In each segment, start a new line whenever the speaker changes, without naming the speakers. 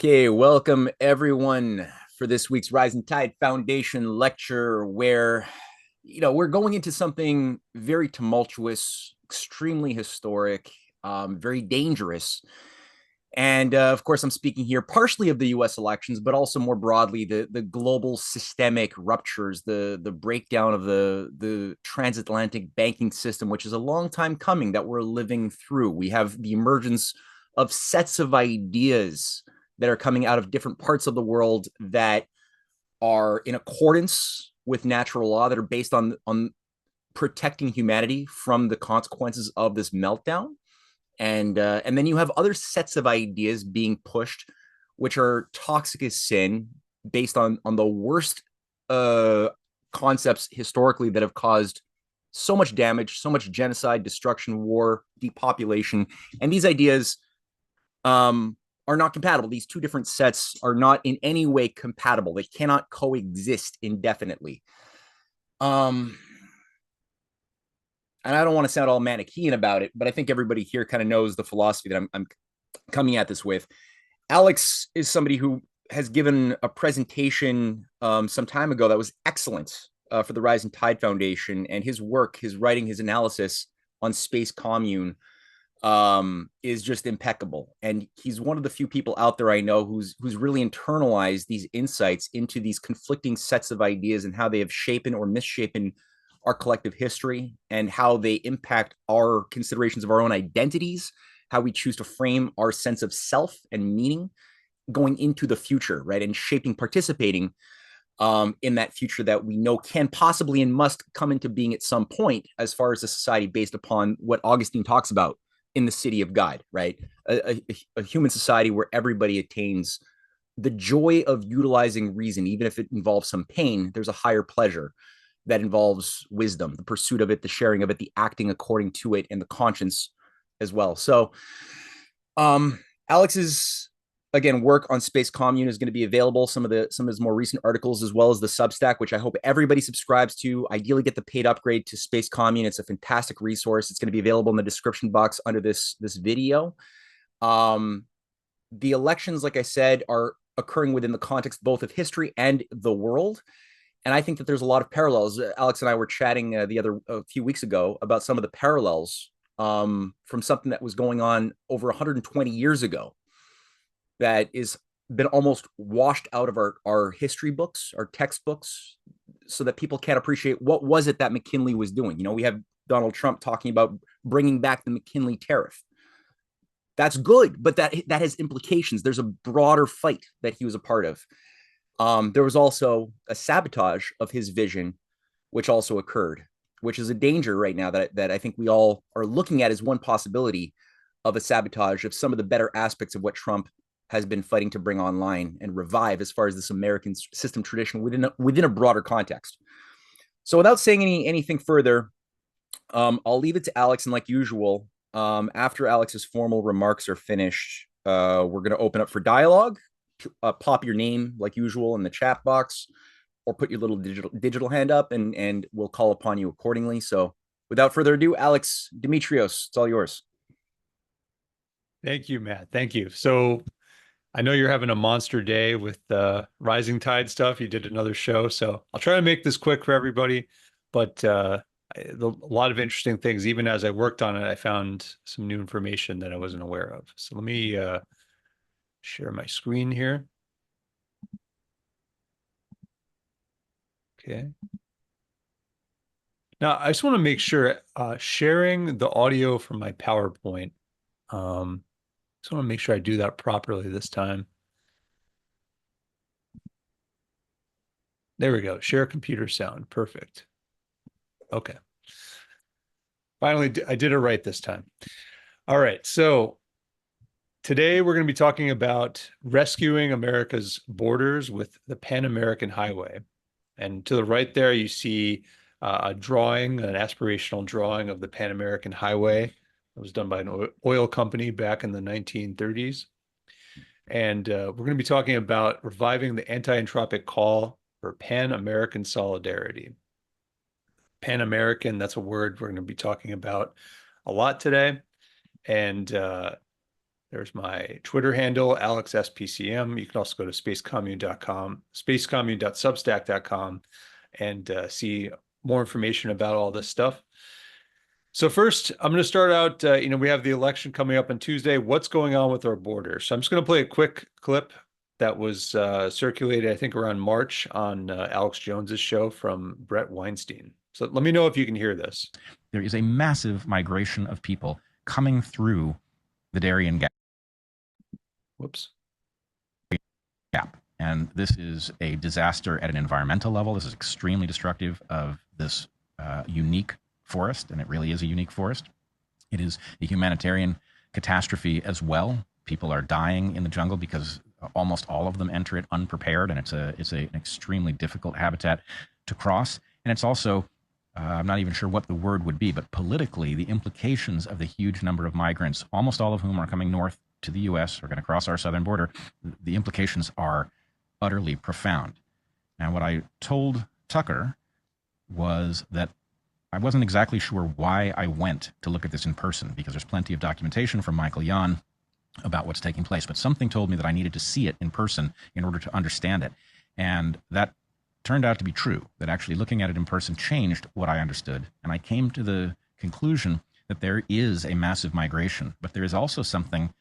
Okay, welcome everyone for this week's Rising Tide Foundation lecture where we're going into something very tumultuous, extremely historic, very dangerous. And of course, I'm speaking here partially of the US elections, but also more broadly the global systemic ruptures, the breakdown of the transatlantic banking system, which is a long time coming that we're living through. We have the emergence of sets of ideas that are coming out of different parts of the world that are in accordance with natural law, that are based on protecting humanity from the consequences of this meltdown. And then you have other sets of ideas being pushed, which are toxic as sin, based on the worst concepts historically that have caused so much damage, so much genocide, destruction, war, depopulation. And these ideas are not compatible. These two different sets are not in any way compatible. They cannot coexist indefinitely. And I don't want to sound all Manichaean about it, but I think everybody here kind of knows the philosophy that I'm coming at this with. Alex is somebody who has given a presentation some time ago that was excellent for the Rising Tide Foundation, and his work, his writing, his analysis on space commune is just impeccable. And he's one of the few people out there I know who's really internalized these insights into these conflicting sets of ideas and how they have shapen or misshapen our collective history and how they impact our considerations of our own identities, how we choose to frame our sense of self and meaning going into the future, right? And shaping, participating in that future that we know can possibly and must come into being at some point, as far as a society based upon what Augustine talks about in the City of God, right? A human society where everybody attains the joy of utilizing reason, even if it involves some pain. There's a higher pleasure that involves wisdom, the pursuit of it, the sharing of it, the acting according to it, and the conscience as well. So Alex's, again, work on space commune is going to be available, some of his more recent articles, as well as the Substack, which I hope everybody subscribes to. Ideally get the paid upgrade to space commune. It's a fantastic resource. It's going to be available in the description box under this video. The elections, like I said, are occurring within the context both of history and the world. And I think that there's a lot of parallels. Alex and I were chatting a few weeks ago about some of the parallels from something that was going on over 120 years ago that is been almost washed out of our history books, our textbooks, so that people can't appreciate what was it that McKinley was doing. We have Donald Trump talking about bringing back the McKinley tariff. That's good, but that has implications. There's a broader fight that he was a part of. There was also a sabotage of his vision, which also occurred, which is a danger right now that I think we all are looking at as one possibility of a sabotage of some of the better aspects of what Trump has been fighting to bring online and revive as far as this American system tradition within a broader context. So without saying anything further, I'll leave it to Alex, and like usual, after Alex's formal remarks are finished, we're going to open up for dialogue. Pop your name like usual in the chat box, or put your little digital hand up, and we'll call upon you accordingly. So without further ado, Alex Dimitrios, it's all yours.
Thank you, Matt. Thank you. So I know you're having a monster day with Rising Tide stuff. You did another show, so I'll try to make this quick for everybody. But a lot of interesting things. Even as I worked on it, I found some new information that I wasn't aware of. So let me share my screen here. Okay. Now, I just want to make sure sharing the audio from my PowerPoint. Just want to make sure I do that properly this time. There we go. Share computer sound. Perfect. Okay. Finally, I did it right this time. All right. So today we're going to be talking about rescuing America's borders with the Pan American Highway. And to the right there, you see a drawing, an aspirational drawing of the Pan American Highway. It was done by an oil company back in the 1930s. And we're going to be talking about reviving the anti-entropic call for Pan-American solidarity. Pan-American, that's a word we're going to be talking about a lot today. And There's my Twitter handle, AlexSPCM. You can also go to spacecommune.com, spacecommune.substack.com, and see more information about all this stuff. So first, I'm going to start out, we have the election coming up on Tuesday. What's going on with our border? So I'm just going to play a quick clip that was circulated, I think, around March on Alex Jones's show from Brett Weinstein. So let me know if you can hear this.
There is a massive migration of people coming through the Darien Gap.
Whoops.
And this is a disaster at an environmental level. This is extremely destructive of this unique forest, and it really is a unique forest. It is a humanitarian catastrophe as well. People are dying in the jungle because almost all of them enter it unprepared, and it's an extremely difficult habitat to cross. And it's also, I'm not even sure what the word would be, but politically, the implications of the huge number of migrants, almost all of whom are coming north to the U.S., are going to cross our southern border, the implications are utterly profound. Now, what I told Tucker was that I wasn't exactly sure why I went to look at this in person, because there's plenty of documentation from Michael Yon about what's taking place, but something told me that I needed to see it in person in order to understand it. And that turned out to be true, that actually looking at it in person changed what I understood. And I came to the conclusion that there is a massive migration, but there is also something,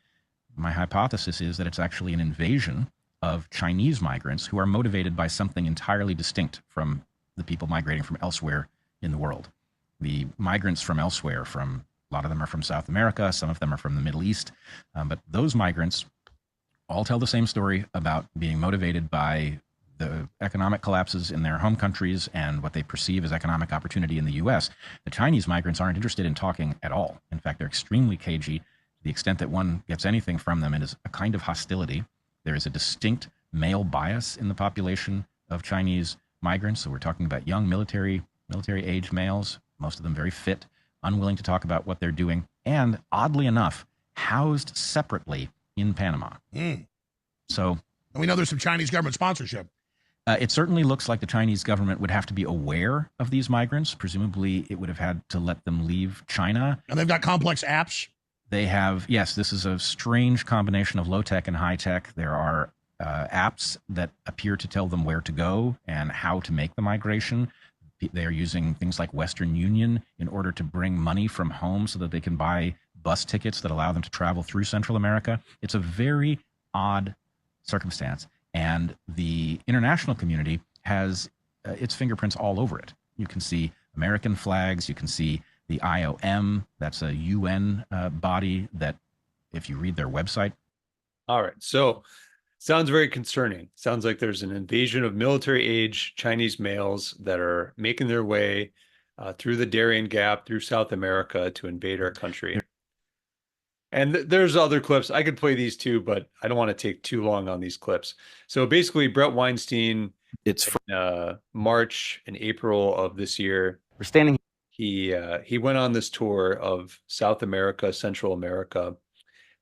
my hypothesis is that it's actually an invasion of Chinese migrants who are motivated by something entirely distinct from the people migrating from elsewhere in the world. The migrants from elsewhere, a lot of them are from South America, some of them are from the Middle East, but those migrants all tell the same story about being motivated by the economic collapses in their home countries and what they perceive as economic opportunity in the U.S. The Chinese migrants aren't interested in talking at all. In fact, they're extremely cagey. To the extent that one gets anything from them, it is a kind of hostility. There is a distinct male bias in the population of Chinese migrants. So we're talking about young military-age males, most of them very fit, unwilling to talk about what they're doing, and oddly enough, housed separately in Panama. So,
and we know there's some Chinese government sponsorship.
It certainly looks like the Chinese government would have to be aware of these migrants. Presumably, it would have had to let them leave China.
And they've got complex apps.
They have, yes, this is a strange combination of low-tech and high-tech. There are apps that appear to tell them where to go and how to make the migration. They are using things like Western Union in order to bring money from home so that they can buy bus tickets that allow them to travel through Central America. It's a very odd circumstance, and the international community has its fingerprints all over it. You can see American flags, you can see the IOM, that's a UN body that, if you read their website.
All right, so sounds very concerning. Sounds like there's an invasion of military-age Chinese males that are making their way through the Darien Gap, through South America to invade our country. And there's other clips. I could play these too, but I don't want to take too long on these clips. So basically, Brett Weinstein, it's from March and April of this year.
We're standing.
He went on this tour of South America, Central America,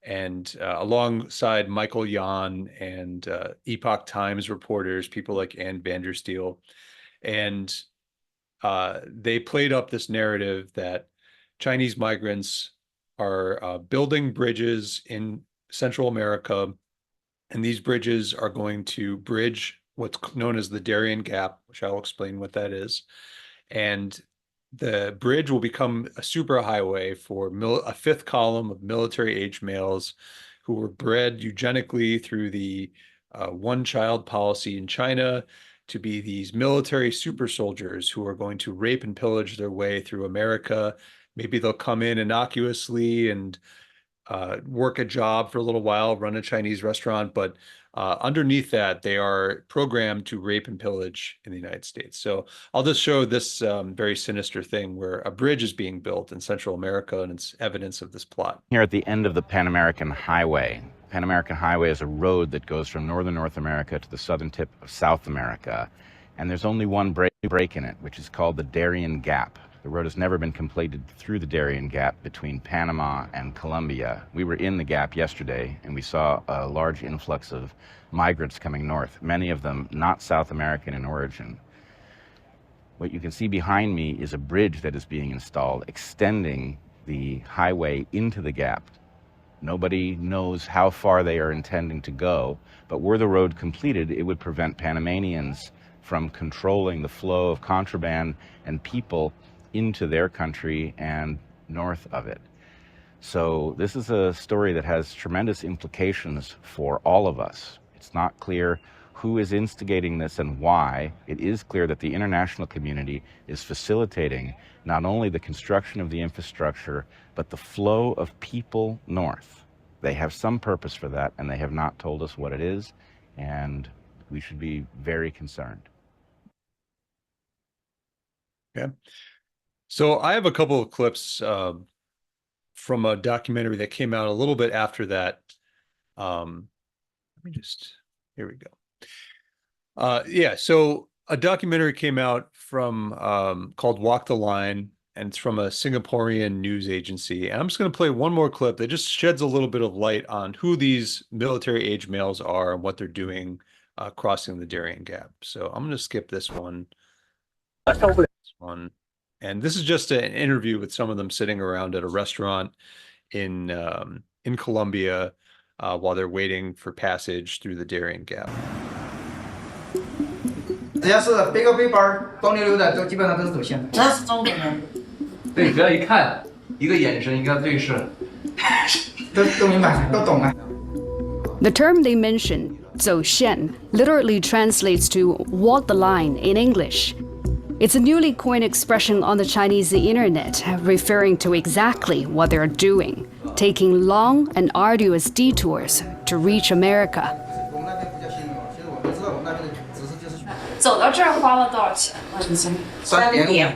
and alongside Michael Yon and Epoch Times reporters, people like Ann Vandersteel, and they played up this narrative that Chinese migrants are building bridges in Central America, and these bridges are going to bridge what's known as the Darien Gap, which I'll explain what that is. And the bridge will become a superhighway for a fifth column of military-age males who were bred eugenically through the one-child policy in China to be these military super soldiers who are going to rape and pillage their way through America. Maybe they'll come in innocuously and work a job for a little while, run a Chinese restaurant, but underneath that, they are programmed to rape and pillage in the United States. So I'll just show this very sinister thing where a bridge is being built in Central America, and it's evidence of this plot.
Here at the end of the Pan American Highway. Pan American Highway is a road that goes from northern North America to the southern tip of South America. And there's only one break in it, which is called the Darien Gap. The road has never been completed through the Darien Gap between Panama and Colombia. We were in the gap yesterday, and we saw a large influx of migrants coming north, many of them not South American in origin. What you can see behind me is a bridge that is being installed, extending the highway into the gap. Nobody knows how far they are intending to go, but were the road completed, it would prevent Panamanians from controlling the flow of contraband and people into their country and north of it. So this is a story that has tremendous implications for all of us. It's not clear who is instigating this and why. It is clear that the international community is facilitating not only the construction of the infrastructure, but the flow of people north. They have some purpose for that, and they have not told us what it is, and we should be very concerned.
Okay. So I have a couple of clips from a documentary that came out a little bit after that. Here we go. Yeah, so a documentary came out from called Walk the Line, and it's from a Singaporean news agency. And I'm just going to play one more clip that just sheds a little bit of light on who these military age males are and what they're doing crossing the Darien Gap. So I'm going to skip this one. And this is just an interview with some of them sitting around at a restaurant in Colombia while they're waiting for passage through the Darien Gap.
只要是背个背包、光溜溜的，都基本上都是走线的。那是中国人。对，只要一看，一个眼神，一个对视，都明白，都懂啊。
The term they mention, 走线, literally translates to walk the line in English. It's a newly coined expression on the Chinese internet, referring to exactly what they're doing, taking long and arduous detours to reach America.
走到这儿花了多少钱？3.5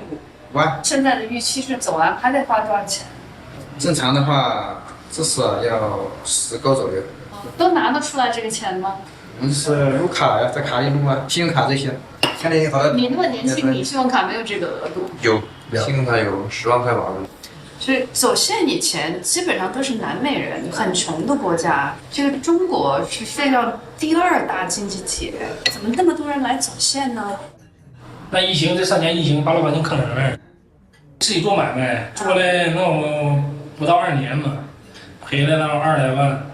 万。
现在的预期是走完还得花多少钱？
正常的话，至少要10个左右。
都拿得出来这个钱吗？
我们是入卡呀，在卡里录啊，信用卡这些。现在好像
你那么年轻，你信用卡没有这个额度？
有，信用卡有10万块吧。
所以走线以前基本上都是南美人，很穷的国家。这个中国是世界上第2大经济体，怎么那么多人来走线呢？
那疫情这3年疫情把老百姓坑成了，自己做买卖做了弄不到2年嘛，赔了那20来万。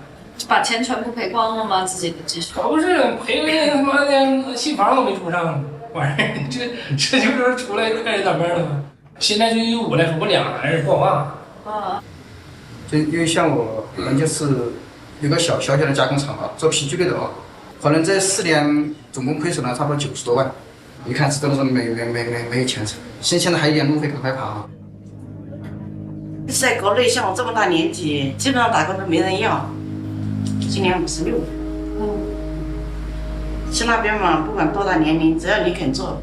把钱全部赔光了吗？自己的积蓄？
可不是赔了他妈的新房都没住上，玩意儿这就是出来就开始当兵了吗？现在对于我来说，我2个孩子不好办。
啊。
就因为像我们就是有个小小的加工厂啊，做皮具类的啊，可能这4年总共亏损了差不多90多万。一看是真的是没有前程，现在还有点路费，赶快爬啊！
在国内像我这么大年纪，基本上打工都没人要。今年56，去那边嘛，不管多大年龄，只要你肯做。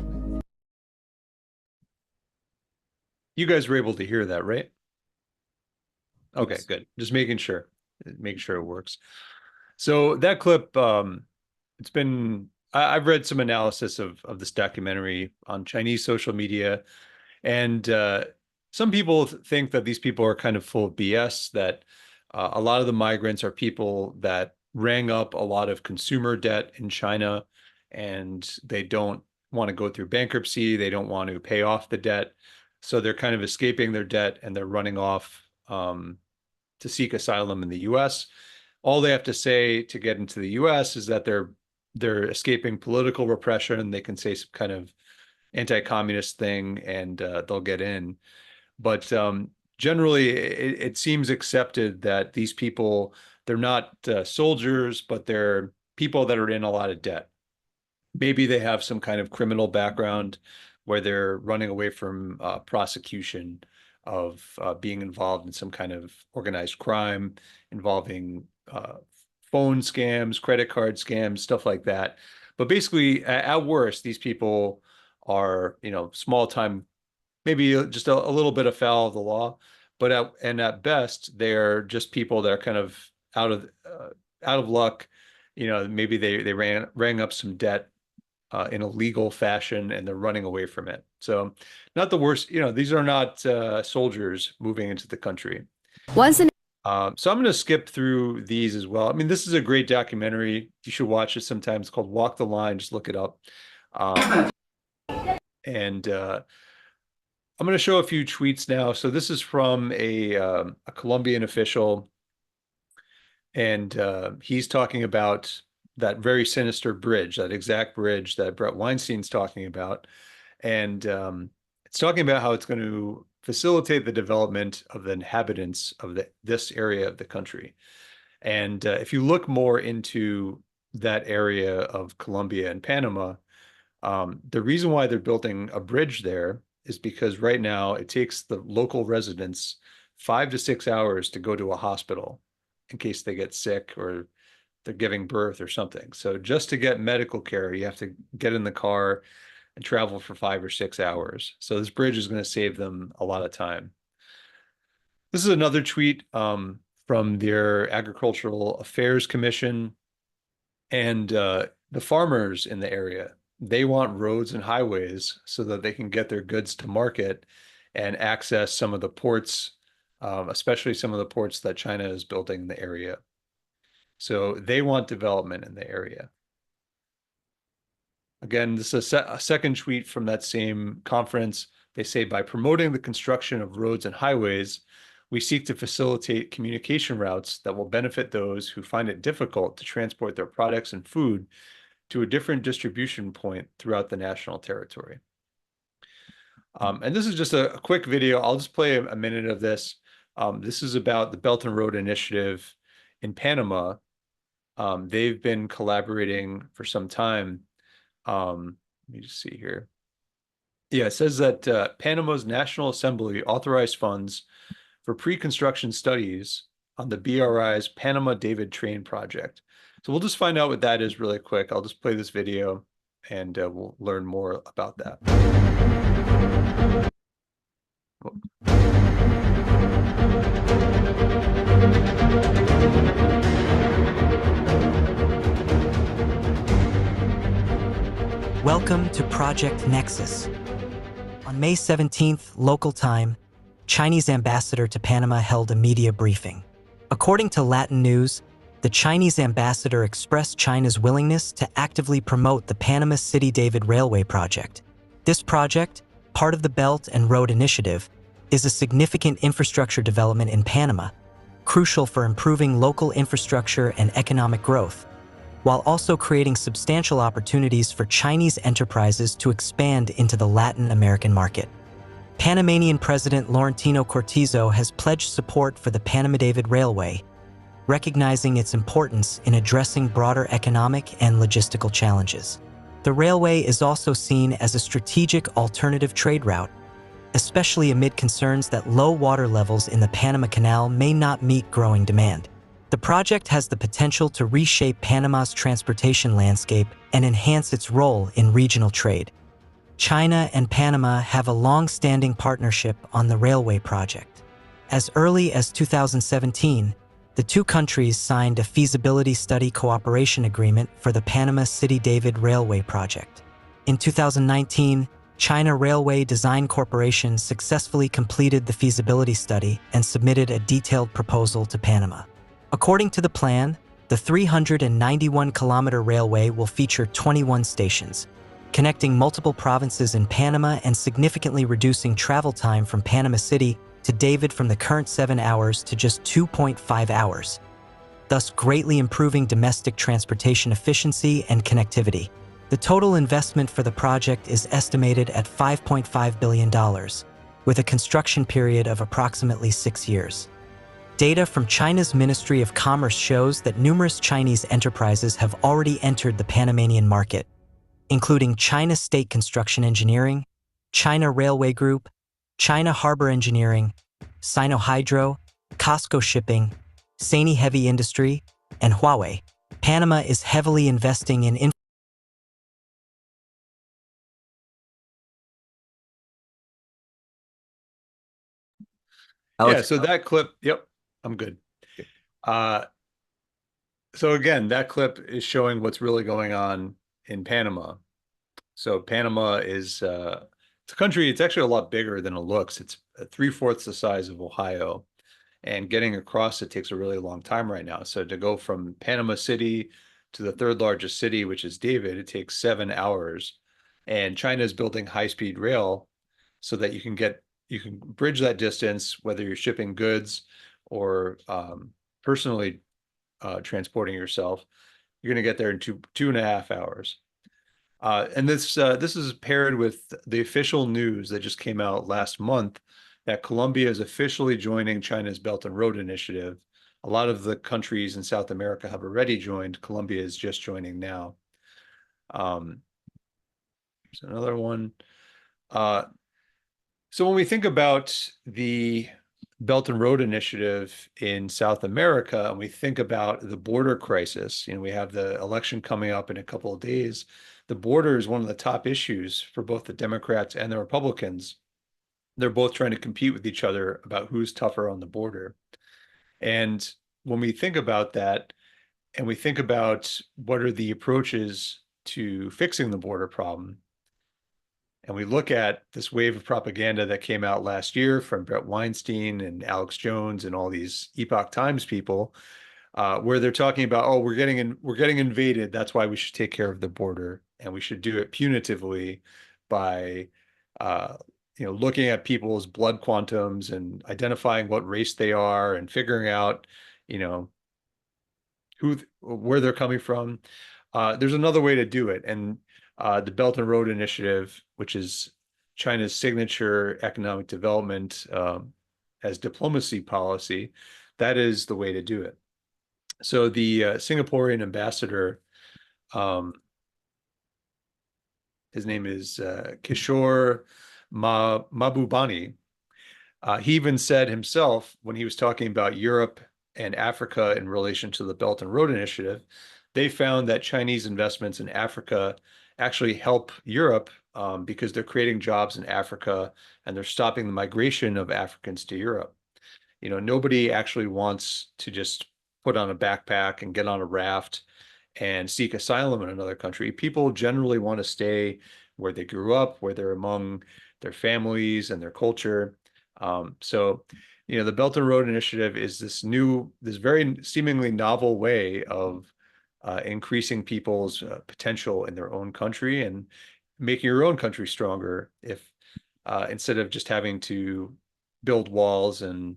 You guys were able to hear that, right? Okay, good. Just making sure it works. So that clip, it's been, I've read some analysis of this documentary on Chinese social media, and some people think that these people are kind of full of BS, that a lot of the migrants are people that rang up a lot of consumer debt in China, and they don't want to go through bankruptcy. They don't want to pay off the debt. So they're kind of escaping their debt and they're running off to seek asylum in the U.S. All they have to say to get into the U.S. is that they're escaping political repression. They can say some kind of anti-communist thing and they'll get in. But generally, it seems accepted that these people, they're not soldiers, but they're people that are in a lot of debt. Maybe they have some kind of criminal background where they're running away from prosecution of being involved in some kind of organized crime involving phone scams, credit card scams, stuff like that. But basically, at worst, these people are, small time, maybe just a little bit afoul of the law. But at best, they're just people that are kind of out of luck. Maybe they rang up some debt in a legal fashion and they're running away from it. So not the worst, these are not soldiers moving into the country. So I'm going to skip through these as well. I mean, this is a great documentary. You should watch it sometime. It's called Walk the Line. Just look it up. And I'm going to show a few tweets now. So this is from a Colombian official. And he's talking about that very sinister bridge, that exact bridge that Brett Weinstein's talking about. And it's talking about how it's going to facilitate the development of the inhabitants of this area of the country. And if you look more into that area of Colombia and Panama, the reason why they're building a bridge there is because right now it takes the local residents 5 to 6 hours to go to a hospital in case they get sick or they're giving birth or something. So just to get medical care, you have to get in the car and travel for 5 or 6 hours. So this bridge is going to save them a lot of time. This is another tweet from their Agricultural Affairs Commission. And the farmers in the area, they want roads and highways so that they can get their goods to market and access some of the ports, especially some of the ports that China is building in the area. So they want development in the area. Again, this is a second tweet from that same conference. They say, by promoting the construction of roads and highways, we seek to facilitate communication routes that will benefit those who find it difficult to transport their products and food to a different distribution point throughout the national territory. And this is just a quick video. I'll just play a minute of this. This is about the Belt and Road Initiative in Panama. They've been collaborating for some time. Let me just see here. Yeah, it says that Panama's National Assembly authorized funds for pre-construction studies on the BRI's Panama-David Train project. So we'll just find out what that is really quick. I'll just play this video and we'll learn more about that.
Welcome to Project Nexus. On May 17th, local time, Chinese ambassador to Panama held a media briefing. According to Latin News, the Chinese ambassador expressed China's willingness to actively promote the Panama City-David Railway project. This project, part of the Belt and Road Initiative, is a significant infrastructure development in Panama, crucial for improving local infrastructure and economic growth, while also creating substantial opportunities for Chinese enterprises to expand into the Latin American market. Panamanian President Laurentino Cortizo has pledged support for the Panama-David Railway, recognizing its importance in addressing broader economic and logistical challenges. The railway is also seen as a strategic alternative trade route, especially amid concerns that low water levels in the Panama Canal may not meet growing demand. The project has the potential to reshape Panama's transportation landscape and enhance its role in regional trade. China and Panama have a long-standing partnership on the railway project. As early as 2017, the two countries signed a feasibility study cooperation agreement for the Panama City-David Railway project. In 2019, China Railway Design Corporation successfully completed the feasibility study and submitted a detailed proposal to Panama. According to the plan, the 391-kilometer railway will feature 21 stations, connecting multiple provinces in Panama and significantly reducing travel time from Panama City to David from the current 7 hours to just 2.5 hours, thus greatly improving domestic transportation efficiency and connectivity. The total investment for the project is estimated at $5.5 billion, with a construction period of approximately 6 years. Data from China's Ministry of Commerce shows that numerous Chinese enterprises have already entered the Panamanian market, including China State Construction Engineering, China Railway Group, China Harbor Engineering, Sino-Hydro, Costco Shipping, Sany Heavy Industry, and Huawei. Panama is heavily investing in
Yeah, so that clip, yep, I'm good. So again, that clip is showing what's really going on in Panama. So Panama is it's a country, it's actually a lot bigger than it looks. It's 3/4 the size of Ohio. And getting across it takes a really long time right now. So to go from Panama City to the third largest city, which is David, it takes 7 hours. And China is building high-speed rail so that you can bridge that distance, whether you're shipping goods or personally transporting yourself, you're going to get there in 2.5 hours. And this is paired with the official news that just came out last month that Colombia is officially joining China's Belt and Road Initiative. A lot of the countries in South America have already joined. Colombia is just joining now. Here's another one. So when we think about the Belt and Road Initiative in South America, and we think about the border crisis, we have the election coming up in a couple of days. The border is one of the top issues for both the Democrats and the Republicans. They're both trying to compete with each other about who's tougher on the border. And when we think about that, and we think about what are the approaches to fixing the border problem, and we look at this wave of propaganda that came out last year from Brett Weinstein and Alex Jones and all these Epoch Times people, where they're talking about, oh, we're getting invaded. That's why we should take care of the border, and we should do it punitively by, looking at people's blood quantums and identifying what race they are and figuring out, where they're coming from. There's another way to do it, and the Belt and Road Initiative, which is China's signature economic development as diplomacy policy, that is the way to do it. So the Singaporean ambassador, his name is Kishore Mahbubani. He even said himself, when he was talking about Europe and Africa in relation to the Belt and Road Initiative, they found that Chinese investments in Africa actually help Europe because they're creating jobs in Africa and they're stopping the migration of Africans to Europe. Nobody actually wants to just put on a backpack and get on a raft and seek asylum in another country. People generally want to stay where they grew up, where they're among their families and their culture. So the Belt and Road Initiative is this very seemingly novel way of increasing people's potential in their own country and making your own country stronger if instead of just having to build walls and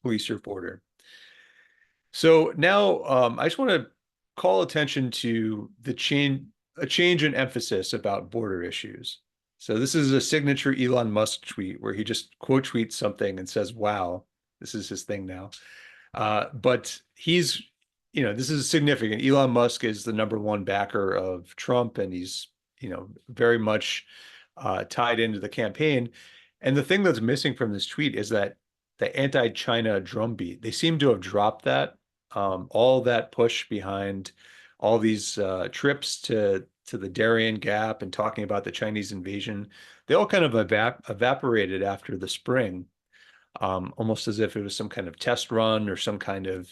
police your border. So now I just want to call attention to a change in emphasis about border issues. So this is a signature Elon Musk tweet where he just quote tweets something and says, wow, this is his thing now. But this is significant. Elon Musk is the #1 backer of Trump, and he's, very much tied into the campaign. And the thing that's missing from this tweet is that the anti-China drumbeat, they seem to have dropped that. All that push behind all these trips to the Darien Gap and talking about the Chinese invasion, they all kind of evaporated after the spring, almost as if it was some kind of test run or some kind of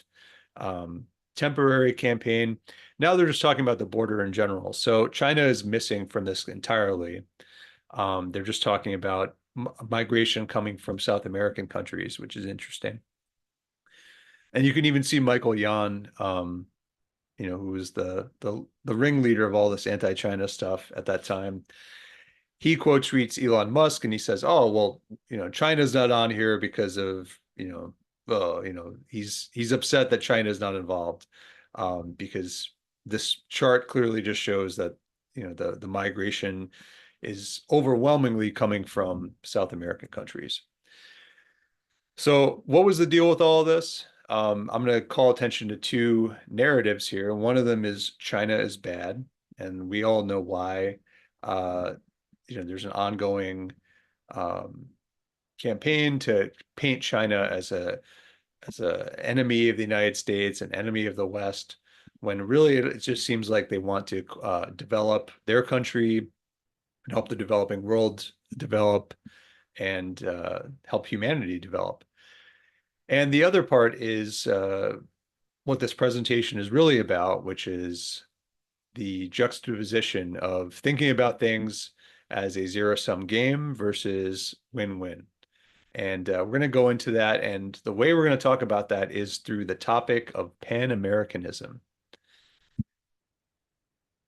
temporary campaign. Now they're just talking about the border in general. So China is missing from this entirely. They're just talking about migration coming from South American countries, which is interesting. And you can even see Michael Yan, who was the ringleader of all this anti-China stuff at that time. He quote tweets Elon Musk and he says, oh, well, China's not on here because of, he's upset that China is not involved because this chart clearly just shows that, the migration is overwhelmingly coming from South American countries. So what was the deal with all of this? I'm going to call attention to two narratives here. One of them is China is bad, and we all know why. There's an ongoing campaign to paint China as an enemy of the United States, an enemy of the West, when really it just seems like they want to develop their country and help the developing world develop and help humanity develop. And the other part is what this presentation is really about, which is the juxtaposition of thinking about things as a zero-sum game versus win-win. And we're going to go into that. And the way we're going to talk about that is through the topic of Pan-Americanism.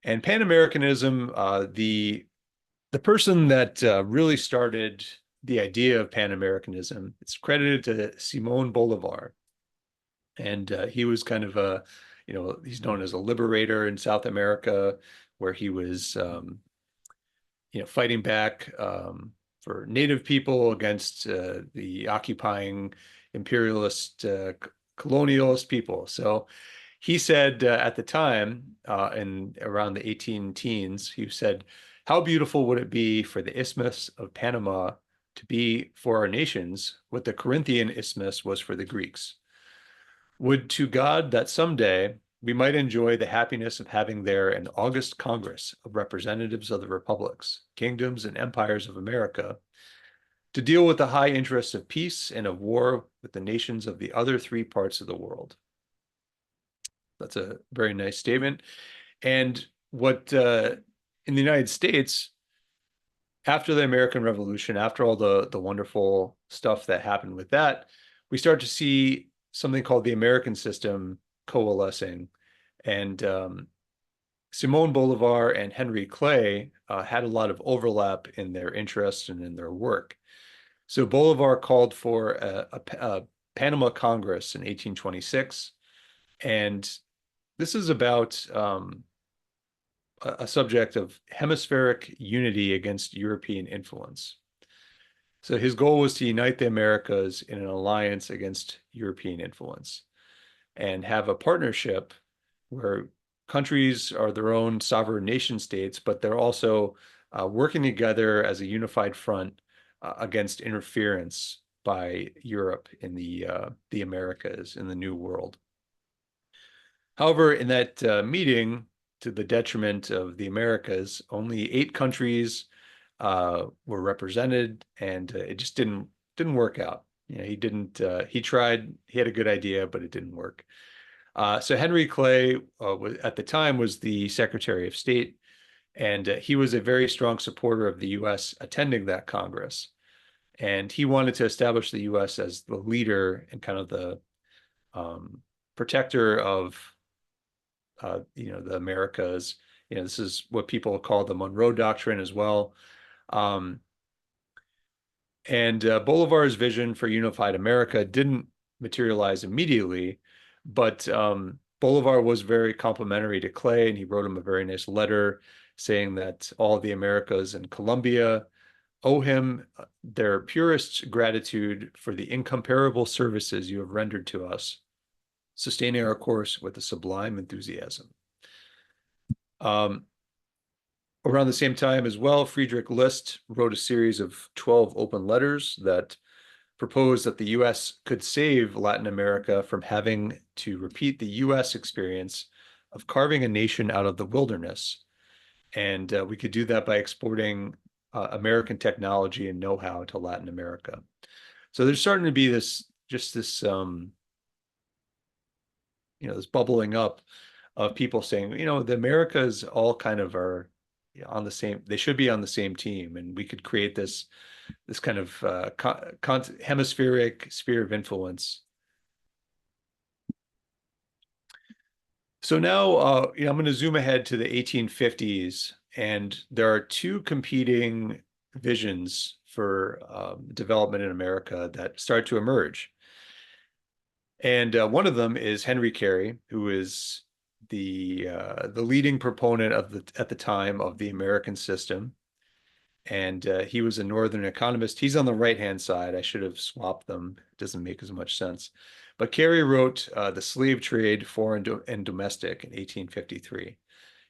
And Pan-Americanism, the person that really started the idea of Pan-Americanism, it's credited to Simón Bolívar. And he was kind of a, he's known as a liberator in South America, where he was, fighting back for native people against the occupying imperialist colonialist people. So he said at the time, in around the 18 teens, he said, "How beautiful would it be for the Isthmus of Panama to be for our nations what the Corinthian Isthmus was for the Greeks? Would to God that someday we might enjoy the happiness of having there an august Congress of representatives of the republics, kingdoms, and empires of America to deal with the high interests of peace and of war with the nations of the other three parts of the world." That's a very nice statement. And what in the United States, after the American Revolution, after all the wonderful stuff that happened with that, we start to see something called the American system coalescing. And Simon Bolivar and Henry Clay had a lot of overlap in their interests and in their work. So Bolivar called for a Panama Congress in 1826. And this is about a subject of hemispheric unity against European influence. So his goal was to unite the Americas in an alliance against European influence and have a partnership where countries are their own sovereign nation states, but they're also working together as a unified front against interference by Europe in the Americas, in the New World. However, in that meeting, to the detriment of the Americas, only 8 countries were represented, and it just didn't work out. He didn't. He tried. He had a good idea, but it didn't work. So Henry Clay, at the time, was the Secretary of State, and he was a very strong supporter of the U.S. attending that Congress. And he wanted to establish the U.S. as the leader and kind of the protector of the Americas. This is what people call the Monroe Doctrine as well. And Bolivar's vision for unified America didn't materialize immediately, but Bolivar was very complimentary to Clay, and he wrote him a very nice letter saying that all the Americas and Colombia owe him their purest gratitude for the incomparable services you have rendered to us, sustaining our course with a sublime enthusiasm. Around the same time as well, Friedrich List wrote a series of 12 open letters that proposed that the U.S. could save Latin America from having to repeat the U.S. experience of carving a nation out of the wilderness. And we could do that by exporting American technology and know-how to Latin America. So there's starting to be this bubbling up of people saying, the Americas all kind of are on the same, they should be on the same team, and we could create this kind of hemispheric sphere of influence. So now, I'm going to zoom ahead to the 1850s, and there are 2 competing visions for development in America that start to emerge. And one of them is Henry Carey, who is the leading proponent at the time of the American system. And he was a Northern economist. He's on the right-hand side. I should have swapped them. It doesn't make as much sense. But Carey wrote The Slave Trade, Foreign and Domestic in 1853.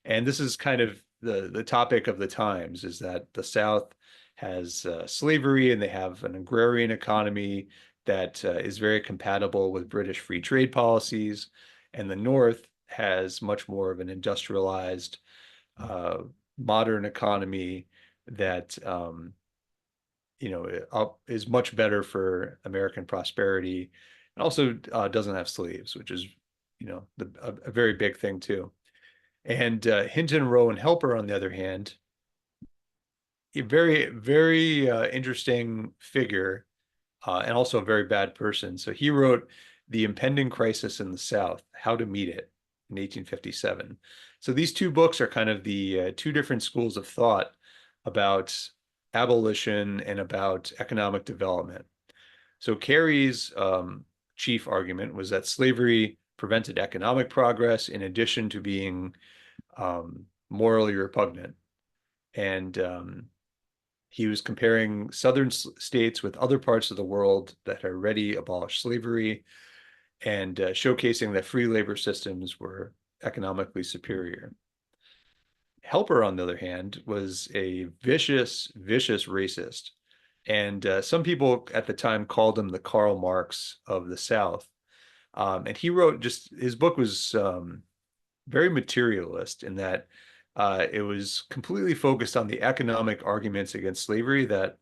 And this is kind of the topic of the times, is that the South has slavery, and they have an agrarian economy that is very compatible with British free trade policies. And the North has much more of an industrialized, modern economy that is much better for American prosperity, and also doesn't have slaves, which is a very big thing too. And Hinton, Rowe, and Helper, on the other hand, a very, very interesting figure, and also a very bad person. So he wrote The Impending Crisis in the South, How to Meet It, in 1857. So these 2 books are kind of the 2 different schools of thought about abolition and about economic development. So Carey's chief argument was that slavery prevented economic progress in addition to being morally repugnant. And he was comparing southern states with other parts of the world that had already abolished slavery and showcasing that free labor systems were economically superior. Helper, on the other hand, was a vicious racist. And some people at the time called him the Karl Marx of the South. And he wrote his book was very materialist in that it was completely focused on the economic arguments against slavery that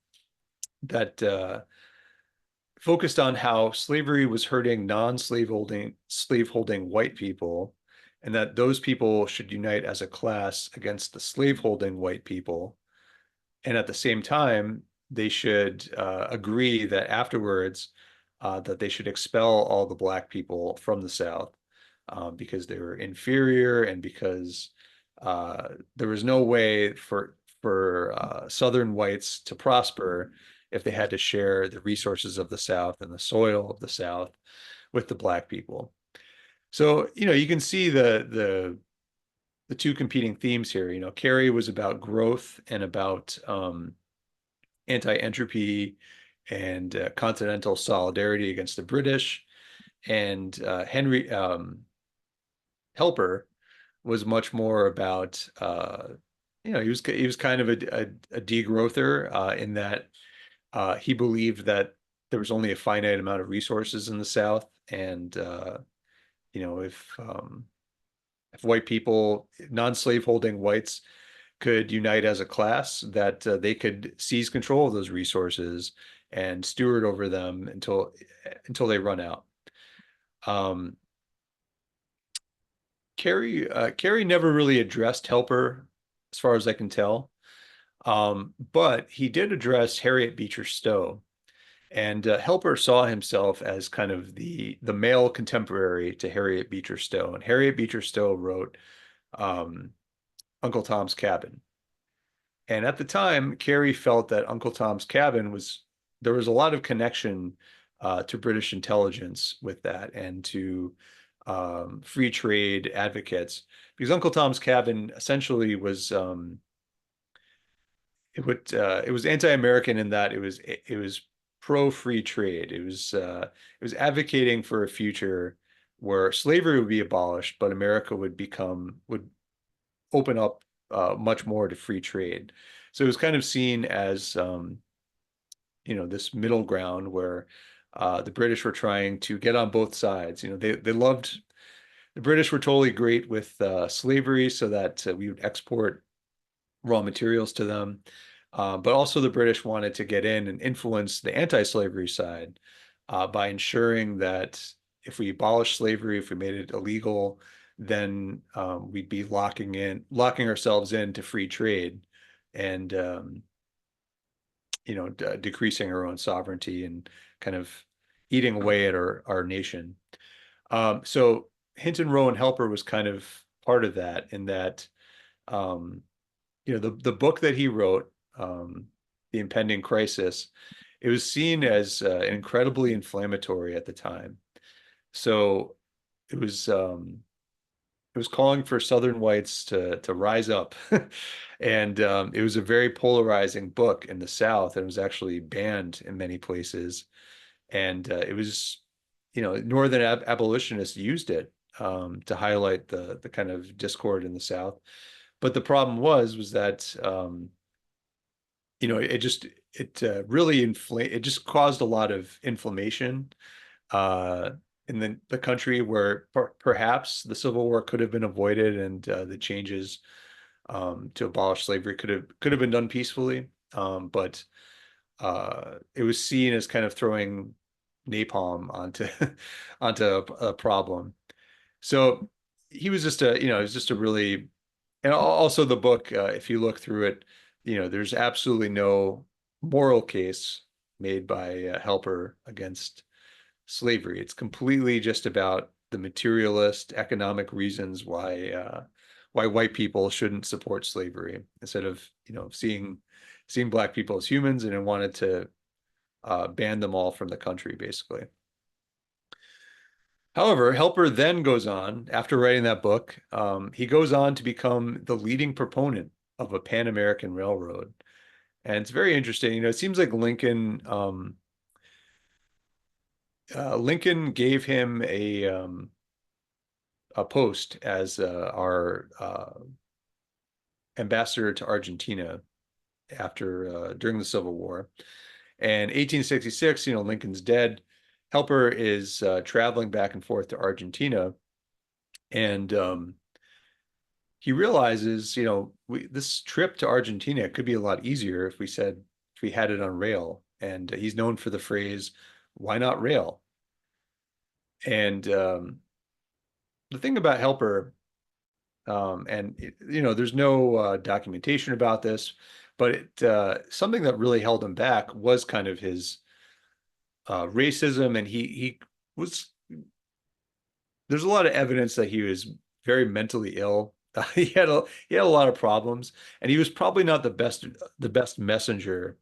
focused on how slavery was hurting slaveholding white people, and that those people should unite as a class against the slaveholding white people. And at the same time, they should agree that afterwards that they should expel all the black people from the South because they were inferior and because there was no way for Southern whites to prosper if they had to share the resources of the South and the soil of the South with the black people. So, you can see the two competing themes here. Carey was about growth and about anti-entropy and continental solidarity against the British. And Henry Helper was much more about, he was kind of a degrowther in that he believed that there was only a finite amount of resources in the South, and if white people, non-slaveholding whites, could unite as a class, that they could seize control of those resources and steward over them until they run out. Carey never really addressed Helper, as far as I can tell, but he did address Harriet Beecher Stowe. And Helper saw himself as kind of the male contemporary to Harriet Beecher Stowe. And Harriet Beecher Stowe wrote Uncle Tom's Cabin. And at the time, Carey felt that Uncle Tom's Cabin there was a lot of connection to British intelligence with that, and to free trade advocates, because Uncle Tom's Cabin essentially was it was anti-American in that it was pro-free trade. It was advocating for a future where slavery would be abolished, but America would open up much more to free trade. So it was kind of seen as this middle ground where the British were trying to get on both sides. The British were totally great with slavery, so that we would export raw materials to them. But also the British wanted to get in and influence the anti-slavery side by ensuring that if we abolished slavery, if we made it illegal, then we'd be locking ourselves into free trade and decreasing our own sovereignty and kind of eating away at our nation. So Hinton Rowe and Helper was kind of part of that, in that the book that he wrote, The Impending Crisis, it was seen as incredibly inflammatory at the time. So it was calling for Southern whites to rise up. And it was a very polarizing book in the South, and it was actually banned in many places. And it was, Northern abolitionists used it to highlight the kind of discord in the South. But the problem was that it just caused a lot of inflammation in the country, where perhaps the Civil War could have been avoided, and the changes to abolish slavery could have been done peacefully. But it was seen as kind of throwing napalm onto a problem. So he was just a really, and also the book, if you look through it, there's absolutely no moral case made by Helper against slavery. It's completely just about the materialist economic reasons why white people shouldn't support slavery, instead of seeing black people as humans, and wanted to ban them all from the country, basically. However, Helper then goes on, after writing that book, he goes on to become the leading proponent of a Pan-American railroad. And it's very interesting. You know, it seems like Lincoln gave him a post as our ambassador to Argentina after during the Civil War. And 1866, you know, Lincoln's dead. Helper is traveling back and forth to Argentina, and he realizes, you know, this trip to Argentina could be a lot easier if we had it on rail. And he's known for the phrase, "Why not rail?" And the thing about Helper, you know, there's no documentation about this, but something that really held him back was kind of his racism, and he was. There's a lot of evidence that he was very mentally ill. He had a lot of problems, and he was probably not the best messenger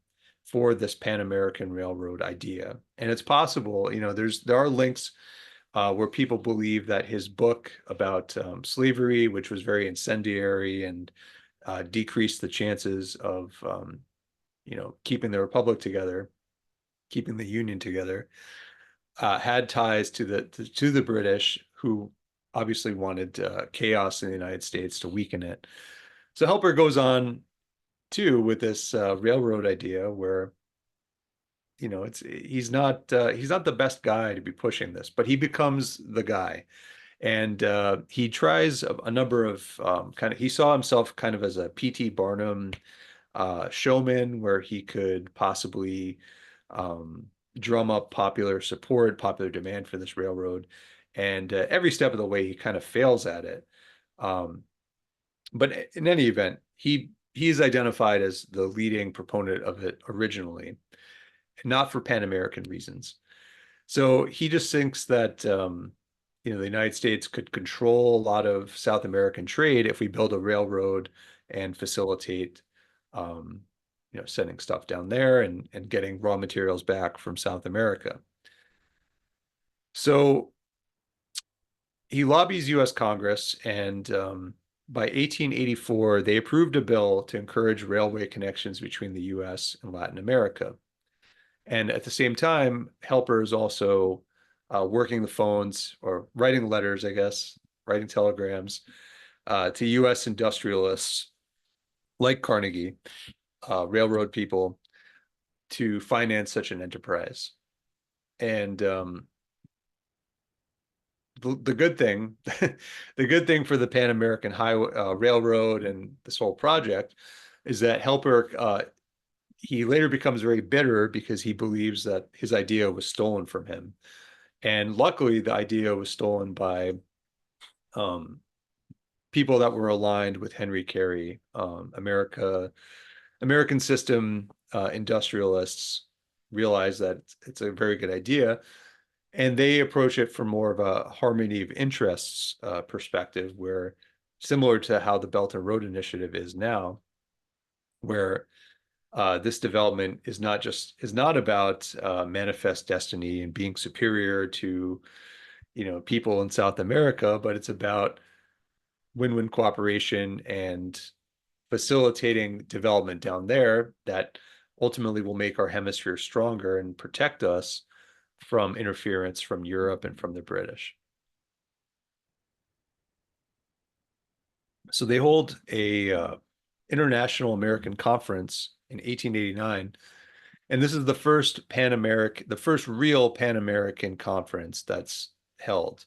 for this Pan American Railroad idea. And it's possible, you know, there are links where people believe that his book about slavery, which was very incendiary and decreased the chances of, you know, keeping the republic together, keeping the Union together, had ties to the British, who obviously wanted chaos in the United States to weaken it. So Helper goes on too with this railroad idea where, you know, he's not the best guy to be pushing this, but he becomes the guy. And he tries a number of he saw himself kind of as a P.T. Barnum showman, where he could possibly drum up popular support, popular demand for this railroad. And every step of the way, he kind of fails at it. But in any event, he is identified as the leading proponent of it originally, not for Pan American reasons. So he just thinks that you know, the United States could control a lot of South American trade if we build a railroad and facilitate you know, sending stuff down there and getting raw materials back from South America. So he lobbies U.S. Congress, and by 1884, they approved a bill to encourage railway connections between the U.S. and Latin America. And at the same time, Helper is also working the phones, or writing letters, I guess, writing telegrams to U.S. industrialists like Carnegie, railroad people, to finance such an enterprise. And the good thing, the good thing for the Pan American Highway Railroad and this whole project is that Helper, he later becomes very bitter because he believes that his idea was stolen from him. And luckily, the idea was stolen by people that were aligned with Henry Carey, American system industrialists realize that it's a very good idea, and they approach it from more of a harmony of interests perspective, where similar to how the Belt and Road Initiative is now, where this development is not about manifest destiny and being superior to, you know, people in South America, but it's about win-win cooperation and facilitating development down there that ultimately will make our hemisphere stronger and protect us from interference from Europe and from the British. So they hold a International American Conference in 1889, and this is the first real Pan-American conference that's held,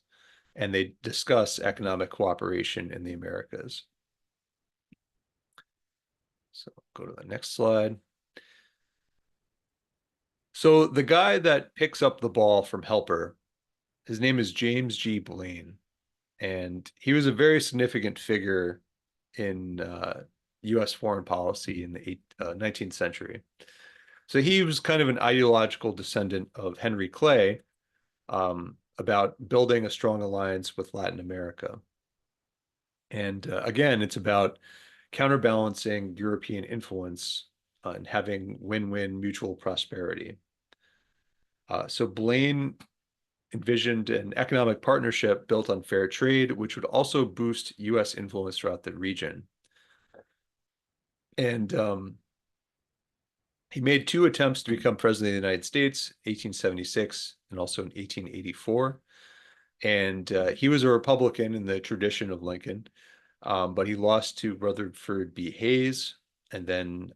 and they discuss economic cooperation in the Americas. So go to the next slide. So the guy that picks up the ball from Helper, his name is James G. Blaine, and he was a very significant figure in U.S. foreign policy in the 19th century. So he was kind of an ideological descendant of Henry Clay about building a strong alliance with Latin America. And again, it's about counterbalancing European influence and having win-win mutual prosperity. So Blaine envisioned an economic partnership built on fair trade, which would also boost U.S. influence throughout the region. And he made two attempts to become president of the United States, 1876 and also in 1884. And he was a Republican in the tradition of Lincoln, but he lost to Rutherford B. Hayes. And then,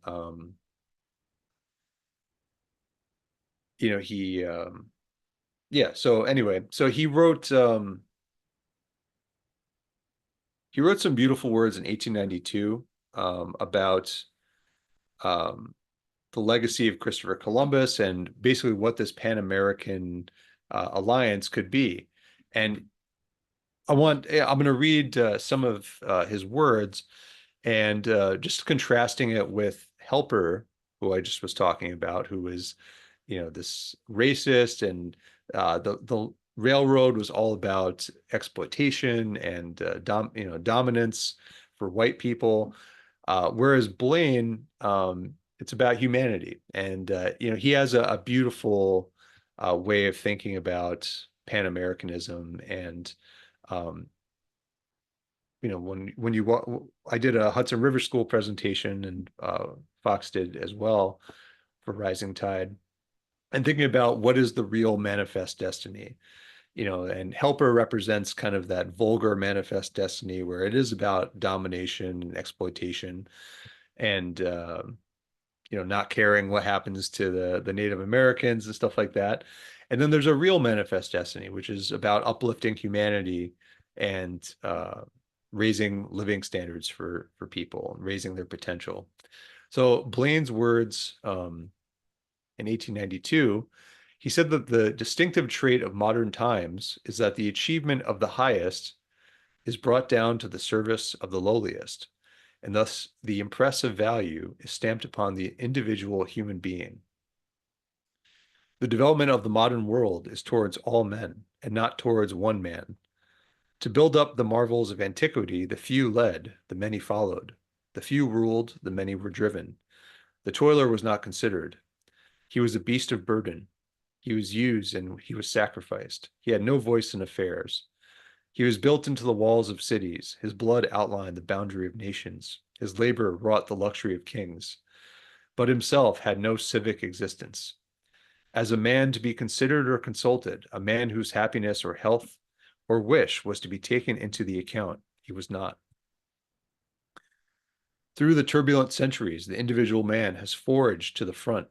so anyway, so he wrote some beautiful words in 1892 about the legacy of Christopher Columbus and basically what this Pan-American alliance could be. And I'm going to read some of his words, and just contrasting it with Helper, who I just was talking about, who was, this racist, and the railroad was all about exploitation and dominance for white people, whereas Blaine, it's about humanity. And he has a beautiful way of thinking about Pan-Americanism. And when you I did a Hudson River School presentation, and Fox did as well for Rising Tide, and thinking about what is the real manifest destiny, and Helper represents kind of that vulgar manifest destiny where it is about domination and exploitation, and not caring what happens to the Native Americans and stuff like that. And then there's a real manifest destiny, which is about uplifting humanity and raising living standards for people, and raising their potential. So Blaine's words in 1892, he said that the distinctive trait of modern times is that the achievement of the highest is brought down to the service of the lowliest, and thus the impressive value is stamped upon the individual human being. The development of the modern world is towards all men, and not towards one man. To build up the marvels of antiquity, the few led, the many followed. The few ruled, the many were driven. The toiler was not considered. He was a beast of burden. He was used and he was sacrificed. He had no voice in affairs. He was built into the walls of cities. His blood outlined the boundary of nations. His labor wrought the luxury of kings, but himself had no civic existence. As a man to be considered or consulted, a man whose happiness or health or wish was to be taken into the account, he was not. Through the turbulent centuries, the individual man has forged to the front.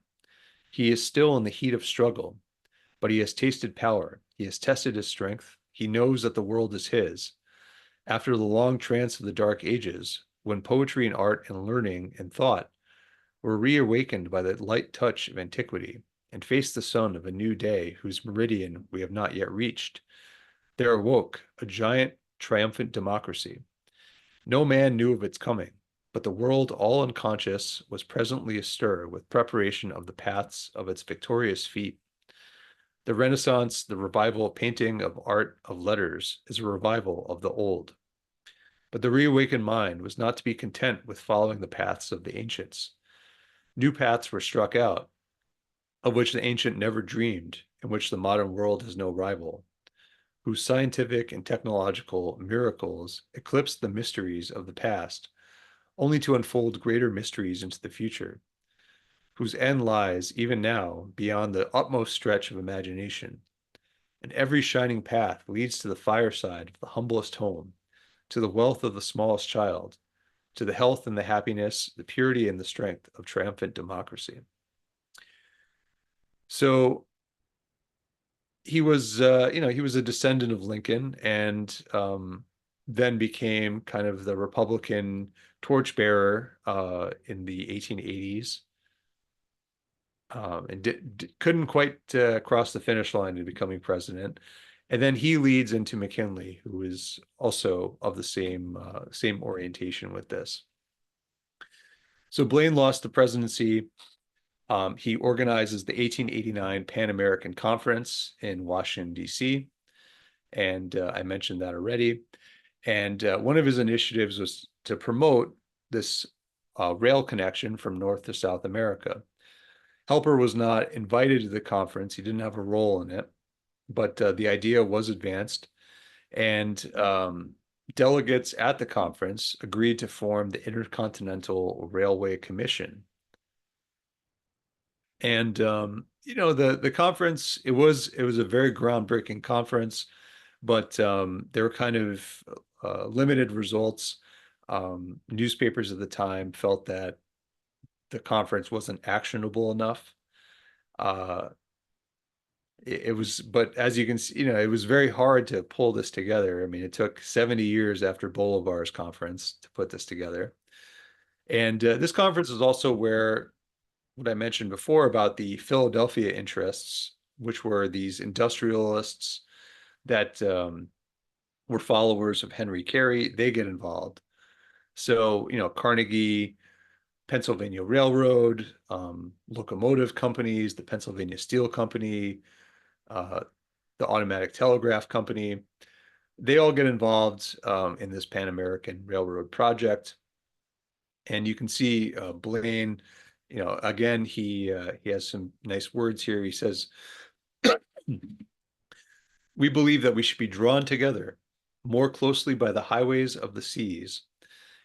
He is still in the heat of struggle, but he has tasted power. He has tested his strength. He knows that the world is his. After the long trance of the dark ages, when poetry and art and learning and thought were reawakened by the light touch of antiquity and faced the sun of a new day whose meridian we have not yet reached, there awoke a giant, triumphant democracy. No man knew of its coming, but the world, all unconscious, was presently astir with preparation of the paths of its victorious feet. The Renaissance, the revival of painting, of art, of letters, is a revival of the old. But the reawakened mind was not to be content with following the paths of the ancients. New paths were struck out, of which the ancient never dreamed, in which the modern world has no rival, whose scientific and technological miracles eclipse the mysteries of the past, only to unfold greater mysteries into the future, whose end lies, even now, beyond the utmost stretch of imagination. And every shining path leads to the fireside of the humblest home, to the wealth of the smallest child, to the health and the happiness, the purity and the strength of triumphant democracy. So he was, he was a descendant of Lincoln, and then became kind of the Republican torchbearer in the 1880s, and couldn't quite cross the finish line in becoming president. And then he leads into McKinley, who is also of the same orientation with this. So Blaine lost the presidency. He organizes the 1889 Pan American Conference in Washington, D.C., and I mentioned that already. And one of his initiatives was to promote this rail connection from North to South America. Helper was not invited to the conference. He didn't have a role in it. but the idea was advanced, and delegates at the conference agreed to form the Intercontinental Railway Commission. And the conference, it was a very groundbreaking conference, but there were kind of limited results. Newspapers at the time felt that the conference wasn't actionable enough. It was, but as you can see, it was very hard to pull this together. I mean, it took 70 years after Bolivar's conference to put this together. And this conference is also where what I mentioned before about the Philadelphia interests, which were these industrialists that were followers of Henry Carey, they get involved. So, Carnegie, Pennsylvania Railroad, locomotive companies, the Pennsylvania Steel Company, the Automatic Telegraph Company, they all get involved in this Pan American Railroad project. And you can see Blaine, again, he has some nice words here. He says, "We believe that we should be drawn together more closely by the highways of the seas,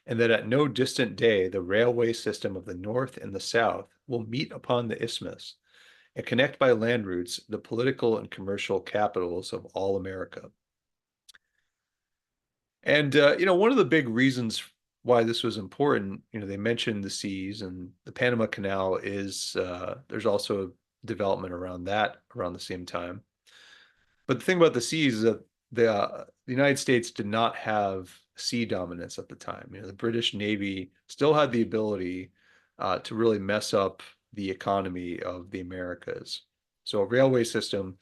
and that at no distant day the railway system of the North and the South will meet upon the isthmus and connect by land routes the political and commercial capitals of all America." And one of the big reasons why this was important, they mentioned the seas, and the Panama Canal is there's also development around that around the same time. But the thing about the seas is that the United States did not have sea dominance at the time. The British Navy still had the ability to really mess up the economy of the Americas. So a railway system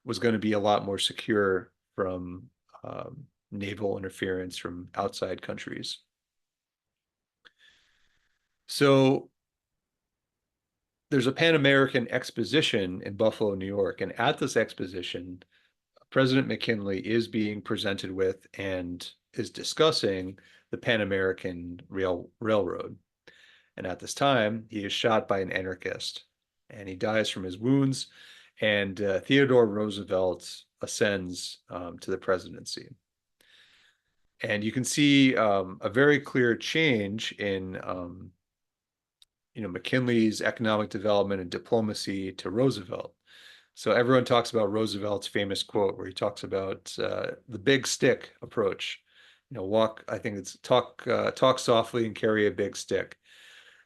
was going to be a lot more secure from naval interference from outside countries. So there's a Pan American exposition in Buffalo, New York, and at this exposition, President McKinley is being presented with and is discussing the Pan American Railroad. And at this time, he is shot by an anarchist, and he dies from his wounds, and Theodore Roosevelt ascends to the presidency. And you can see a very clear change in McKinley's economic development and diplomacy to Roosevelt. So everyone talks about Roosevelt's famous quote where he talks about the big stick approach. I think it's talk softly and carry a big stick.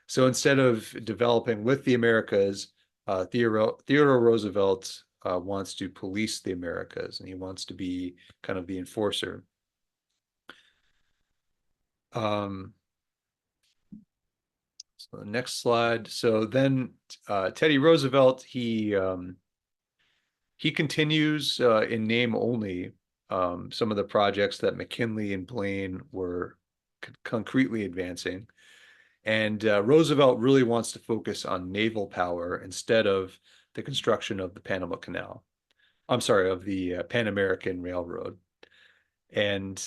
So instead of developing with the Americas, Theodore Roosevelt wants to police the Americas, and he wants to be kind of the enforcer. So the next slide. So then Teddy Roosevelt, he continues in name only some of the projects that McKinley and Blaine were concretely advancing. And Roosevelt really wants to focus on naval power instead of the construction of the Panama Canal. I'm sorry, of the Pan American Railroad. And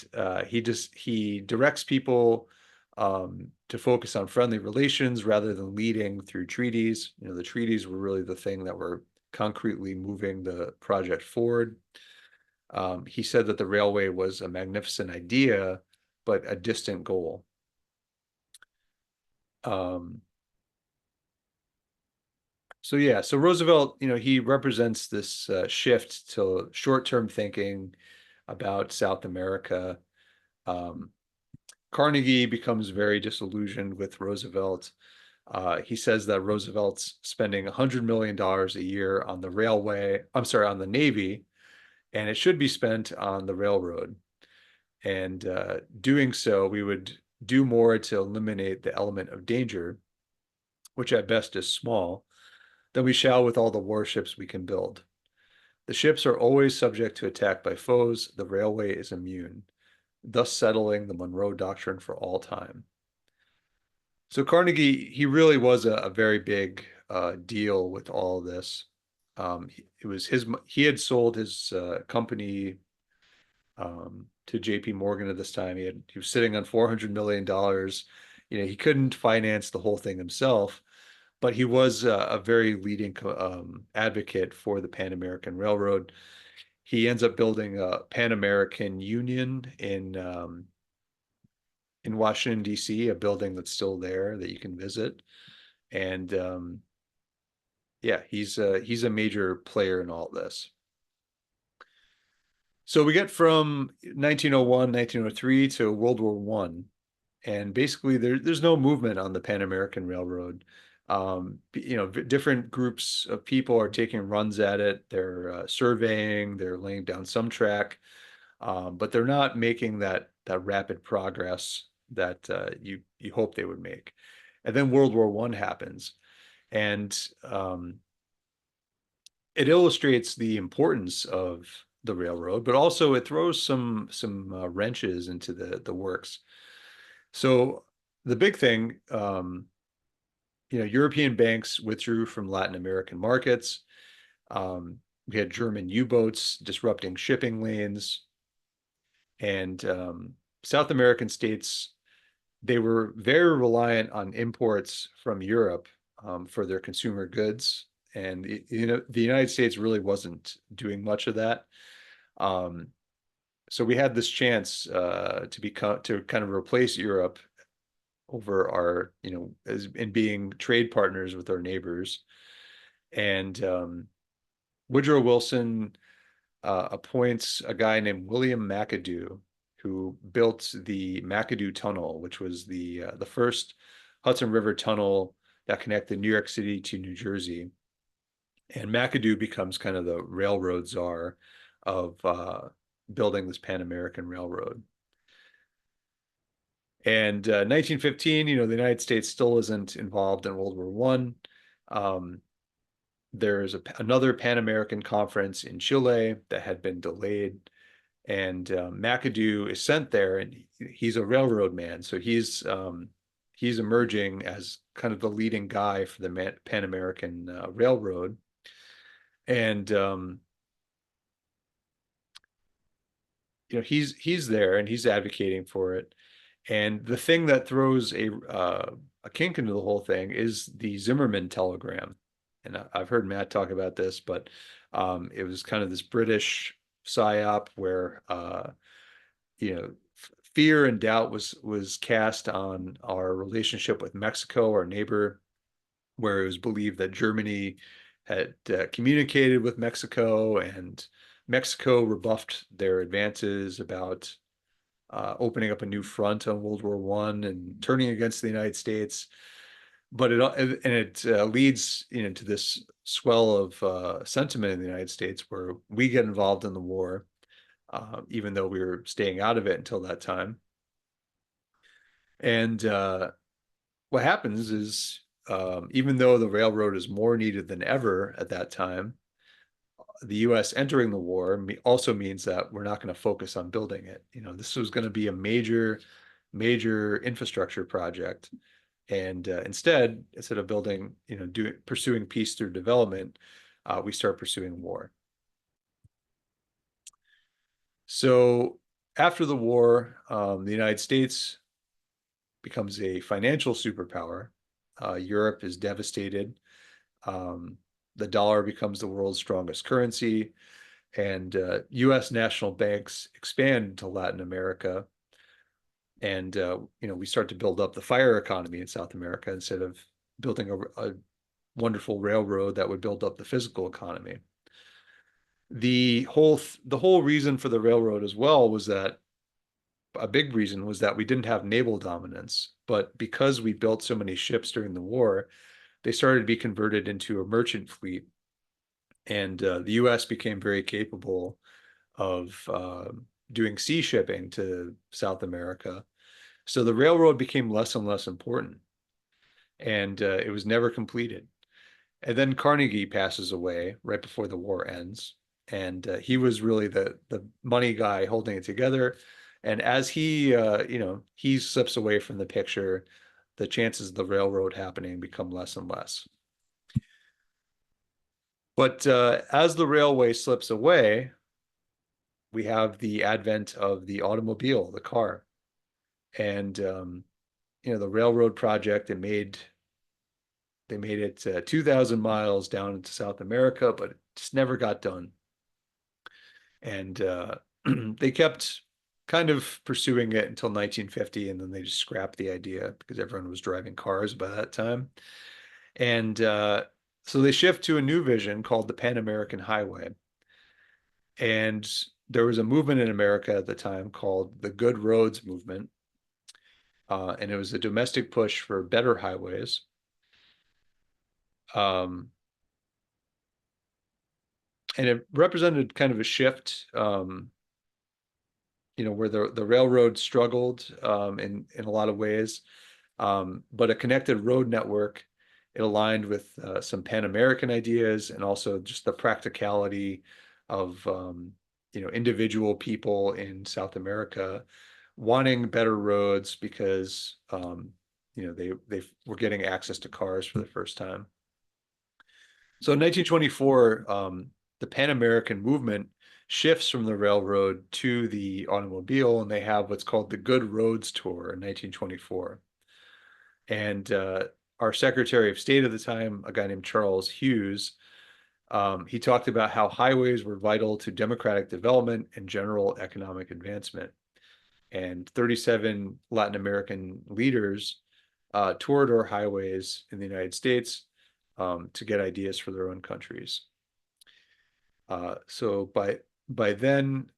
he directs people to focus on friendly relations rather than leading through treaties. The treaties were really the thing that were concretely moving the project forward. He said that the railway was a magnificent idea, but a distant goal. So Roosevelt, he represents this shift to short-term thinking about South America. Carnegie becomes very disillusioned with Roosevelt. He says that Roosevelt's spending $100 million a year on the on the Navy, and it should be spent on the railroad. And doing so, we would do more to eliminate the element of danger, which at best is small, than we shall with all the warships we can build. The ships are always subject to attack by foes. The railway is immune, thus settling the Monroe Doctrine for all time. So Carnegie, he really was a very big deal with all of this. He had sold his company to J.P. Morgan at this time. He was sitting on $400 million. He couldn't finance the whole thing himself, but he was a very leading advocate for the Pan American Railroad. he ends up building a Pan American Union in Washington, D.C., a building that's still there that you can visit. And yeah, he's a major player in all this. So we get from 1901, 1903 to World War One, and basically there's no movement on the Pan American Railroad. Different groups of people are taking runs at it. They're surveying, they're laying down some track, but they're not making that rapid progress that you hope they would make. And then World War One happens, and it illustrates the importance of the railroad, but also it throws some wrenches into the works. So the big thing, European banks withdrew from Latin American markets. We had German U-boats disrupting shipping lanes, and South American states, they were very reliant on imports from Europe for their consumer goods. And the United States really wasn't doing much of that. So we had this chance to kind of replace Europe over our, as in being trade partners with our neighbors. And Woodrow Wilson appoints a guy named William McAdoo, who built the McAdoo Tunnel, which was the first Hudson River tunnel that connected New York City to New Jersey. And McAdoo becomes kind of the railroad czar of building this Pan American Railroad. And 1915, the United States still isn't involved in World War One. There's another Pan American conference in Chile that had been delayed, and McAdoo is sent there, and he's a railroad man, so he's emerging as kind of the leading guy for the Pan American Railroad. And he's there and he's advocating for it. And the thing that throws a kink into the whole thing is the Zimmerman telegram. And I've heard Matt talk about this, but it was kind of this British psyop where fear and doubt was cast on our relationship with Mexico, our neighbor, where it was believed that Germany had communicated with Mexico, and Mexico rebuffed their advances about opening up a new front on World War One and turning against the United States. But it leads to this swell of sentiment in the United States where we get involved in the war, even though we were staying out of it until that time. And what happens is, even though the railroad is more needed than ever at that time, the U.S. entering the war also means that we're not going to focus on building it. This was going to be a major infrastructure project. And instead of building, pursuing peace through development, we start pursuing war. So after the war, the United States becomes a financial superpower. Europe is devastated. The dollar becomes the world's strongest currency, and U.S. national banks expand to Latin America. And we start to build up the fire economy in South America instead of building a wonderful railroad that would build up the physical economy. The whole reason for the railroad as well was that a big reason was that we didn't have naval dominance, but because we built so many ships during the war, they started to be converted into a merchant fleet, and the U.S. became very capable of doing sea shipping to South America. So the railroad became less and less important, and it was never completed. And then Carnegie passes away right before the war ends, and he was really the money guy holding it together. And as he slips away from the picture, the chances of the railroad happening become less and less. But as the railway slips away, we have the advent of the automobile, the car. And the railroad project, they made it 2,000 miles down into South America, but it just never got done. And they kept kind of pursuing it until 1950, and then they just scrapped the idea because everyone was driving cars by that time. And so they shift to a new vision called the Pan American Highway. And there was a movement in America at the time called the Good Roads Movement. And it was a domestic push for better highways. And it represented kind of a shift, where the railroad struggled in a lot of ways, but a connected road network. It aligned with some Pan American ideas and also just the practicality of individual people in South America wanting better roads because they were getting access to cars for the first time. So in 1924, the Pan American movement shifts from the railroad to the automobile, and they have what's called the Good Roads Tour in 1924. And our Secretary of State at the time, a guy named Charles Hughes, he talked about how highways were vital to democratic development and general economic advancement. And 37 Latin American leaders toured our highways in the United States to get ideas for their own countries. So by then,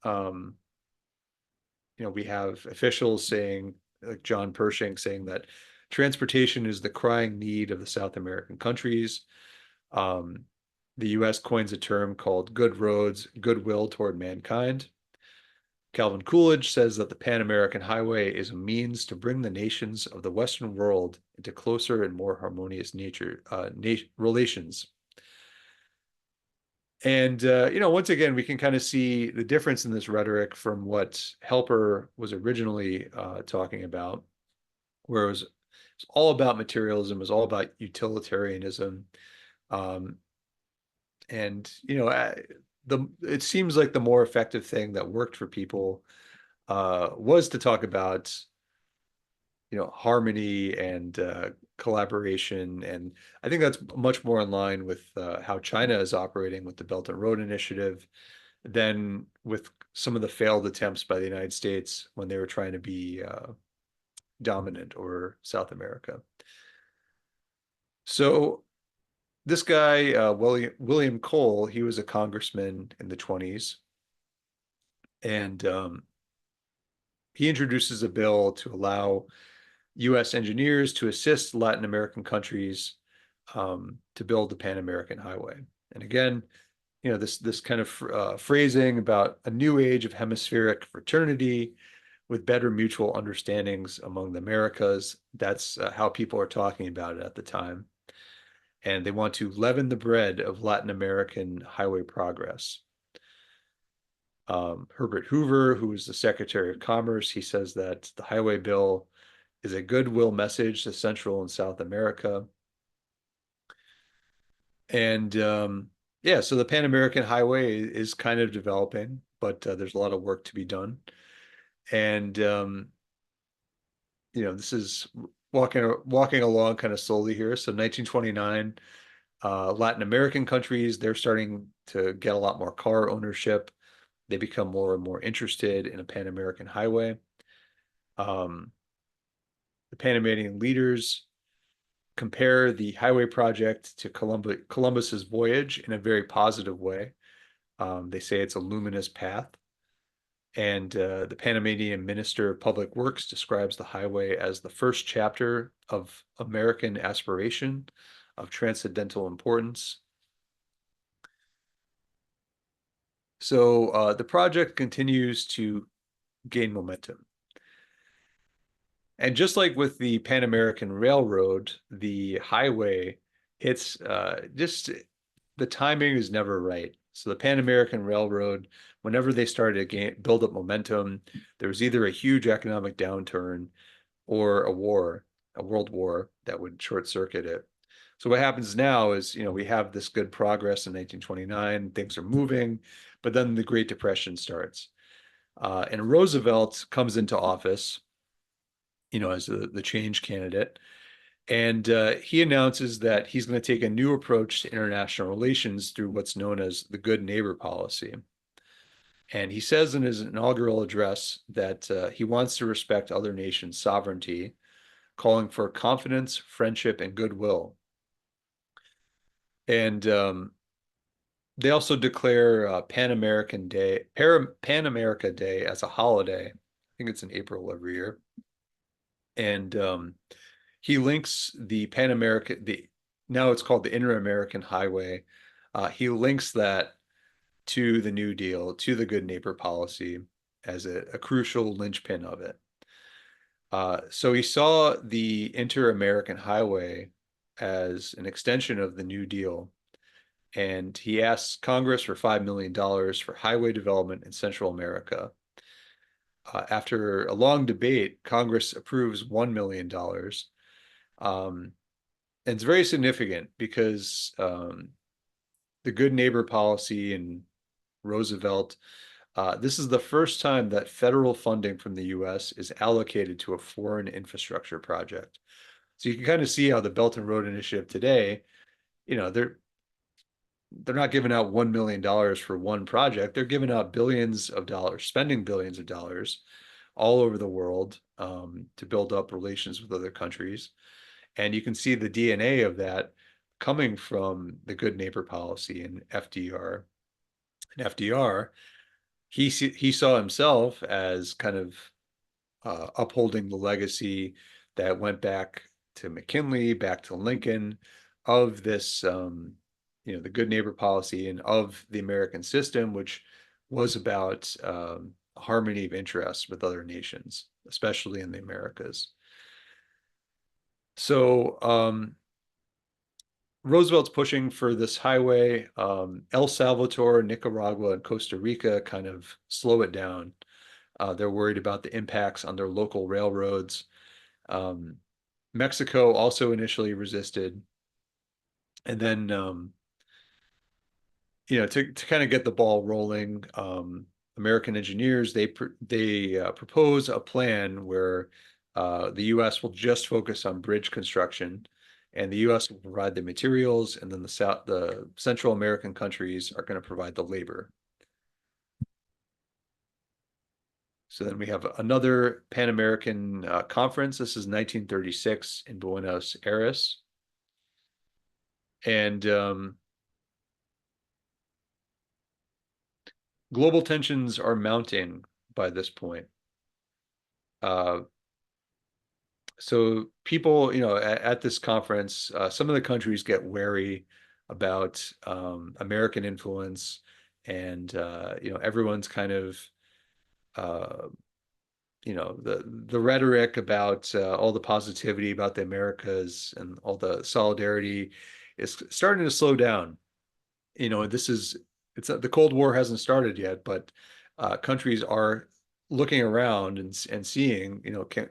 we have officials saying, like John Pershing, saying that transportation is the crying need of the South American countries. The U.S. coins a term called good roads, goodwill toward mankind. Calvin Coolidge says that the Pan American Highway is a means to bring the nations of the Western world into closer and more harmonious relations. And, once again, we can kind of see the difference in this rhetoric from what Helper was originally talking about, where it's all about materialism, it was all about utilitarianism. It seems like the more effective thing that worked for people was to talk about, harmony and collaboration. And I think that's much more in line with how China is operating with the Belt and Road Initiative than with some of the failed attempts by the United States when they were trying to be dominant over South America. So this guy, William Cole, he was a congressman in the 1920s. And he introduces a bill to allow U.S. engineers to assist Latin American countries to build the Pan American Highway. And again, this kind of phrasing about a new age of hemispheric fraternity with better mutual understandings among the Americas. That's how people are talking about it at the time. And they want to leaven the bread of Latin American highway progress. Herbert Hoover, who was the Secretary of Commerce, he says that the highway bill is a goodwill message to Central and South America. And so the Pan American Highway is kind of developing, but there's a lot of work to be done. And this is walking along kind of slowly here. So 1929, Latin American countries, they're starting to get a lot more car ownership. They become more and more interested in a Pan American Highway. The Panamanian leaders compare the highway project to Columbus's voyage in a very positive way. They say it's a luminous path. And the Panamanian Minister of Public Works describes the highway as the first chapter of American aspiration of transcendental importance. So the project continues to gain momentum. And just like with the Pan American Railroad, the highway, it's just the timing is never right. So the Pan American Railroad, whenever they started to build up momentum, there was either a huge economic downturn or a world war that would short circuit it. So what happens now is, we have this good progress in 1929, things are moving, but then the Great Depression starts. And Roosevelt comes into office, as the change candidate. And he announces that he's going to take a new approach to international relations through what's known as the Good Neighbor policy. And he says in his inaugural address that he wants to respect other nations' sovereignty, calling for confidence, friendship, and goodwill. And they also declare Pan American Day, Pan America Day as a holiday. I think it's in April every year. And he links the Pan America, now it's called the Inter-American Highway. He links that to the New Deal, to the Good Neighbor policy as a crucial linchpin of it. So he saw the Inter-American Highway as an extension of the New Deal, and he asked Congress for $5 million for highway development in Central America. After a long debate, Congress approves $1 million. And it's very significant because the Good Neighbor policy and Roosevelt, this is the first time that federal funding from the US is allocated to a foreign infrastructure project. So you can kind of see how the Belt and Road Initiative today, they're not giving out $1 million for one project. They're giving out billions of dollars, spending billions of dollars all over the world to build up relations with other countries. And you can see the DNA of that coming from the Good Neighbor policy and FDR. And FDR, he saw himself as kind of upholding the legacy that went back to McKinley, back to Lincoln, of this, the Good Neighbor policy and of the American system, which was about harmony of interests with other nations, especially in the Americas. So Roosevelt's pushing for this highway. El Salvador, Nicaragua, and Costa Rica kind of slow it down. They're worried about the impacts on their local railroads. Mexico also initially resisted. And then, to kind of get the ball rolling, American engineers, they propose a plan where the U.S. will just focus on bridge construction, and the U.S. will provide the materials, and then the Central American countries are going to provide the labor. So then we have another Pan American conference. This is 1936 in Buenos Aires. And global tensions are mounting by this point. So people, at this conference, some of the countries get wary about American influence, and everyone's kind of the rhetoric about all the positivity about the Americas and all the solidarity is starting to slow down. The Cold War hasn't started yet, but countries are looking around and seeing,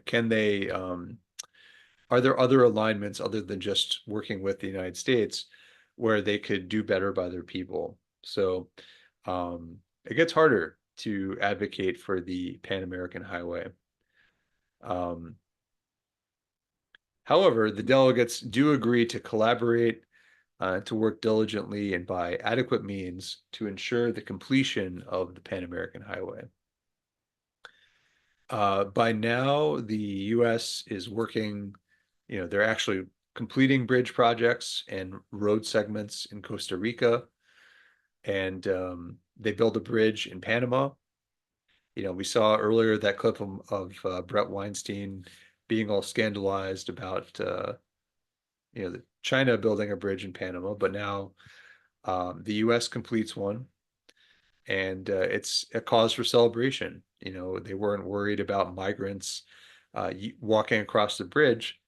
can they, are there other alignments other than just working with the United States where they could do better by their people? So it gets harder to advocate for the Pan American Highway. However, the delegates do agree to collaborate, to work diligently and by adequate means to ensure the completion of the Pan American Highway. By now, the U.S. is working, they're actually completing bridge projects and road segments in Costa Rica, and they built a bridge in Panama. We saw earlier that clip of Brett Weinstein being all scandalized about China building a bridge in Panama, but now the U.S. completes one, and it's a cause for celebration. They weren't worried about migrants walking across the bridge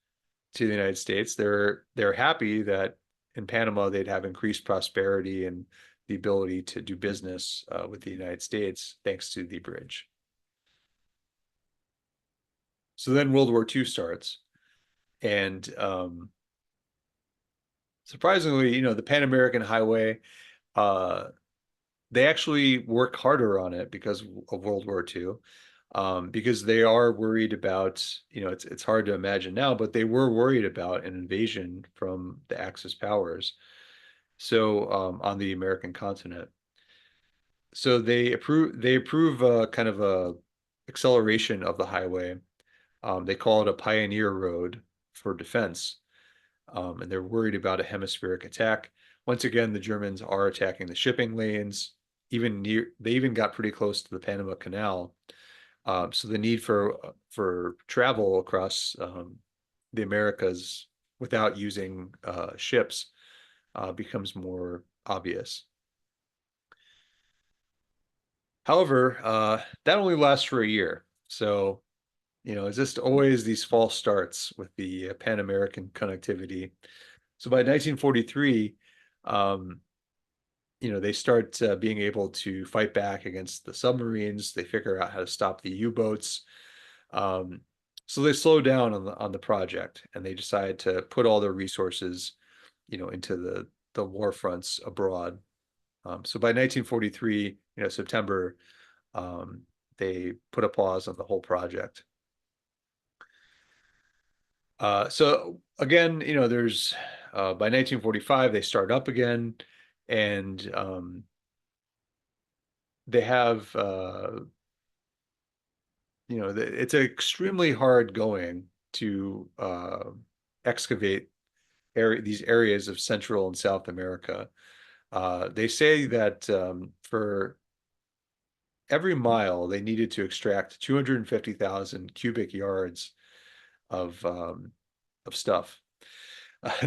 to the United States. They're happy that in Panama they'd have increased prosperity and the ability to do business with the United States thanks to the bridge. So then World War II starts, and surprisingly, the Pan American Highway, they actually work harder on it because of World War II, because they are worried about, it's hard to imagine now, but they were worried about an invasion from the Axis powers, so on the American continent. So they approve kind of a acceleration of the highway. They call it a pioneer road for defense. And they're worried about a hemispheric attack. Once again, the Germans are attacking the shipping lanes. They even got pretty close to the Panama Canal. So the need for travel across the Americas without using ships becomes more obvious. However, that only lasts for a year. So, it's just always these false starts with the Pan American connectivity. So by 1943, they start being able to fight back against the submarines. They figure out how to stop the U-boats. So they slow down on the project, and they decide to put all their resources, into the war fronts abroad. So by 1943, September, they put a pause on the whole project. So again, there's by 1945 they start up again, and they have it's extremely hard going to excavate these areas of Central and South America. They say that for every mile they needed to extract 250,000 cubic yards of stuff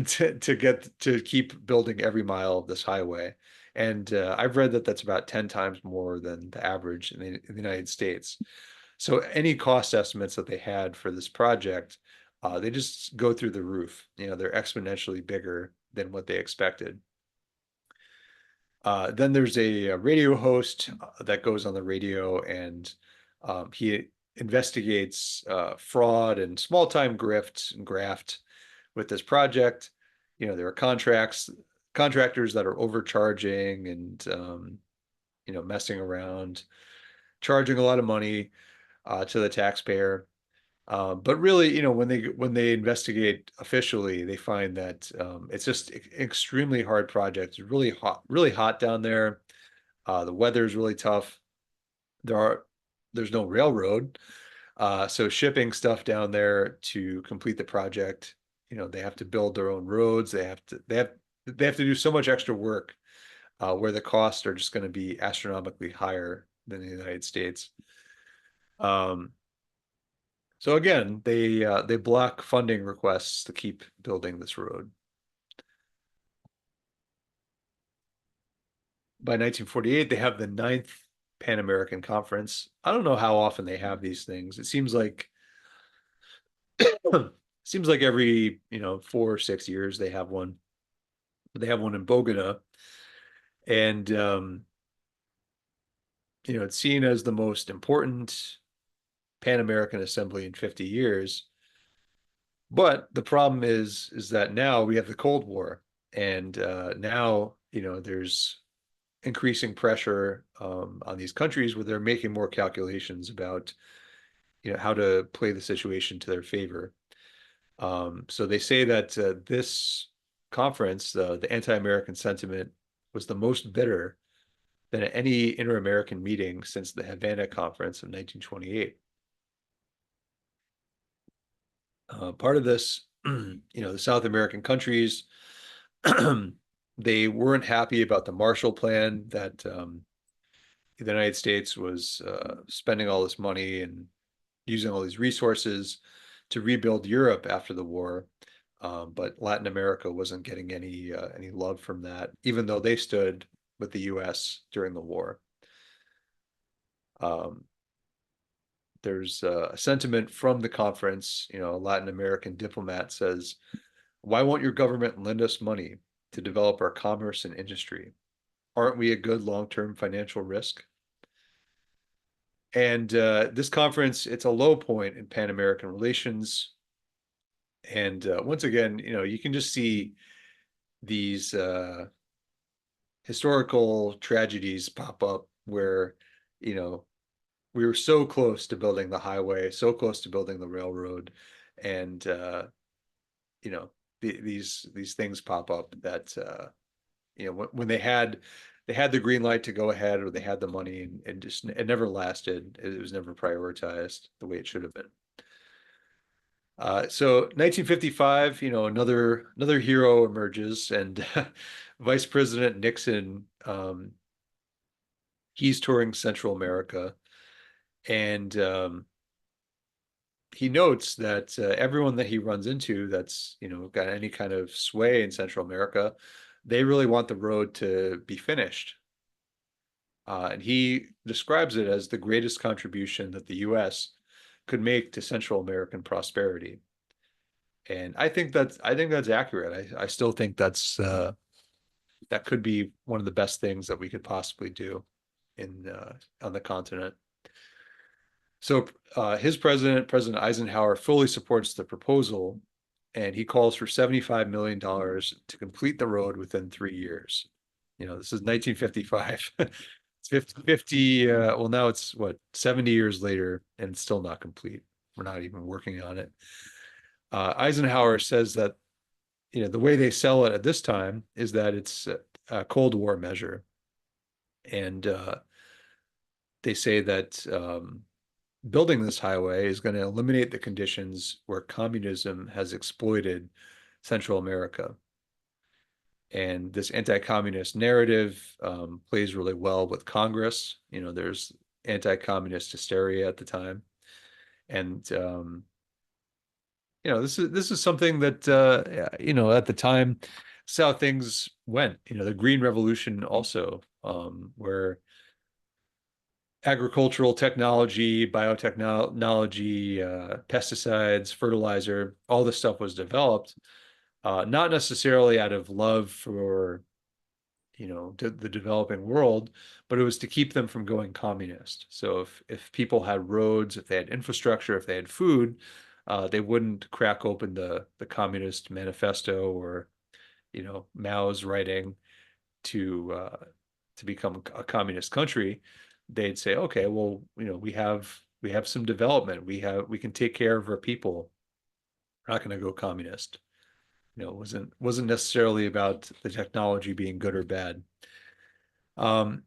to keep building every mile of this highway. And I've read that that's about 10 times more than the average in the United States. So any cost estimates that they had for this project, they just go through the roof. They're exponentially bigger than what they expected. Then there's a radio host that goes on the radio, and he investigates fraud and small-time grift and graft with this project. There are contractors that are overcharging and messing around, charging a lot of money to the taxpayer. But really, when they investigate officially, they find that it's just an extremely hard project. It's really hot down there. The weather is really tough. There's no railroad, so shipping stuff down there to complete the project, they have to build their own roads. They have to do so much extra work, where the costs are just going to be astronomically higher than the United States. So again, they block funding requests to keep building this road. By 1948, they have the 9th Pan American Conference. I don't know how often they have these things. It seems like every 4 or 6 years they have one. They have one in Bogota, and it's seen as the most important Pan American Assembly in 50 years. But the problem is that now we have the Cold War, and now there's increasing pressure on these countries where they're making more calculations about how to play the situation to their favor. So they say that this conference, the anti-American sentiment, was the most bitter than at any inter-American meeting since the Havana Conference of 1928. Part of this, the South American countries, they weren't happy about the Marshall Plan that the United States was spending all this money and using all these resources to rebuild Europe after the war. But Latin America wasn't getting any love from that, even though they stood with the U.S. during the war. There's a sentiment from the conference. A Latin American diplomat says, "Why won't your government lend us money to develop our commerce and industry? Aren't we a good long-term financial risk?" And this conference, it's a low point in Pan-American relations. And once again, you can just see these historical tragedies pop up where, we were so close to building the highway, so close to building the railroad, and these things pop up that when they had they had the green light to go ahead, or they had the money, and just it never lasted. It was never prioritized the way it should have been. So 1955, another hero emerges, and Vice President Nixon, he's touring Central America, and he notes that everyone that he runs into that's got any kind of sway in Central America, they really want the road to be finished. And he describes it as the greatest contribution that the U.S. could make to Central American prosperity. And I think that's accurate. I still think that could be one of the best things that we could possibly do on the continent. So his President Eisenhower, fully supports the proposal, and he calls for $75 million to complete the road within 3 years. This is 1955. It's 50, well, now it's 70 years later, and it's still not complete. We're not even working on it. Eisenhower says that, the way they sell it at this time is that it's a Cold War measure. And they say that building this highway is going to eliminate the conditions where communism has exploited Central America. And this anti-communist narrative plays really well with Congress. There's anti-communist hysteria at the time. And this is something that at the time, this is how things went. The Green Revolution also, where agricultural technology, biotechnology, pesticides, fertilizer, all this stuff was developed, not necessarily out of love for the developing world, but it was to keep them from going communist. So if people had roads, if they had infrastructure, if they had food, they wouldn't crack open the Communist Manifesto or Mao's writing to become a communist country. They'd say, okay, well, we have some development. We can take care of our people. We're not going to go communist. It wasn't necessarily about the technology being good or bad. So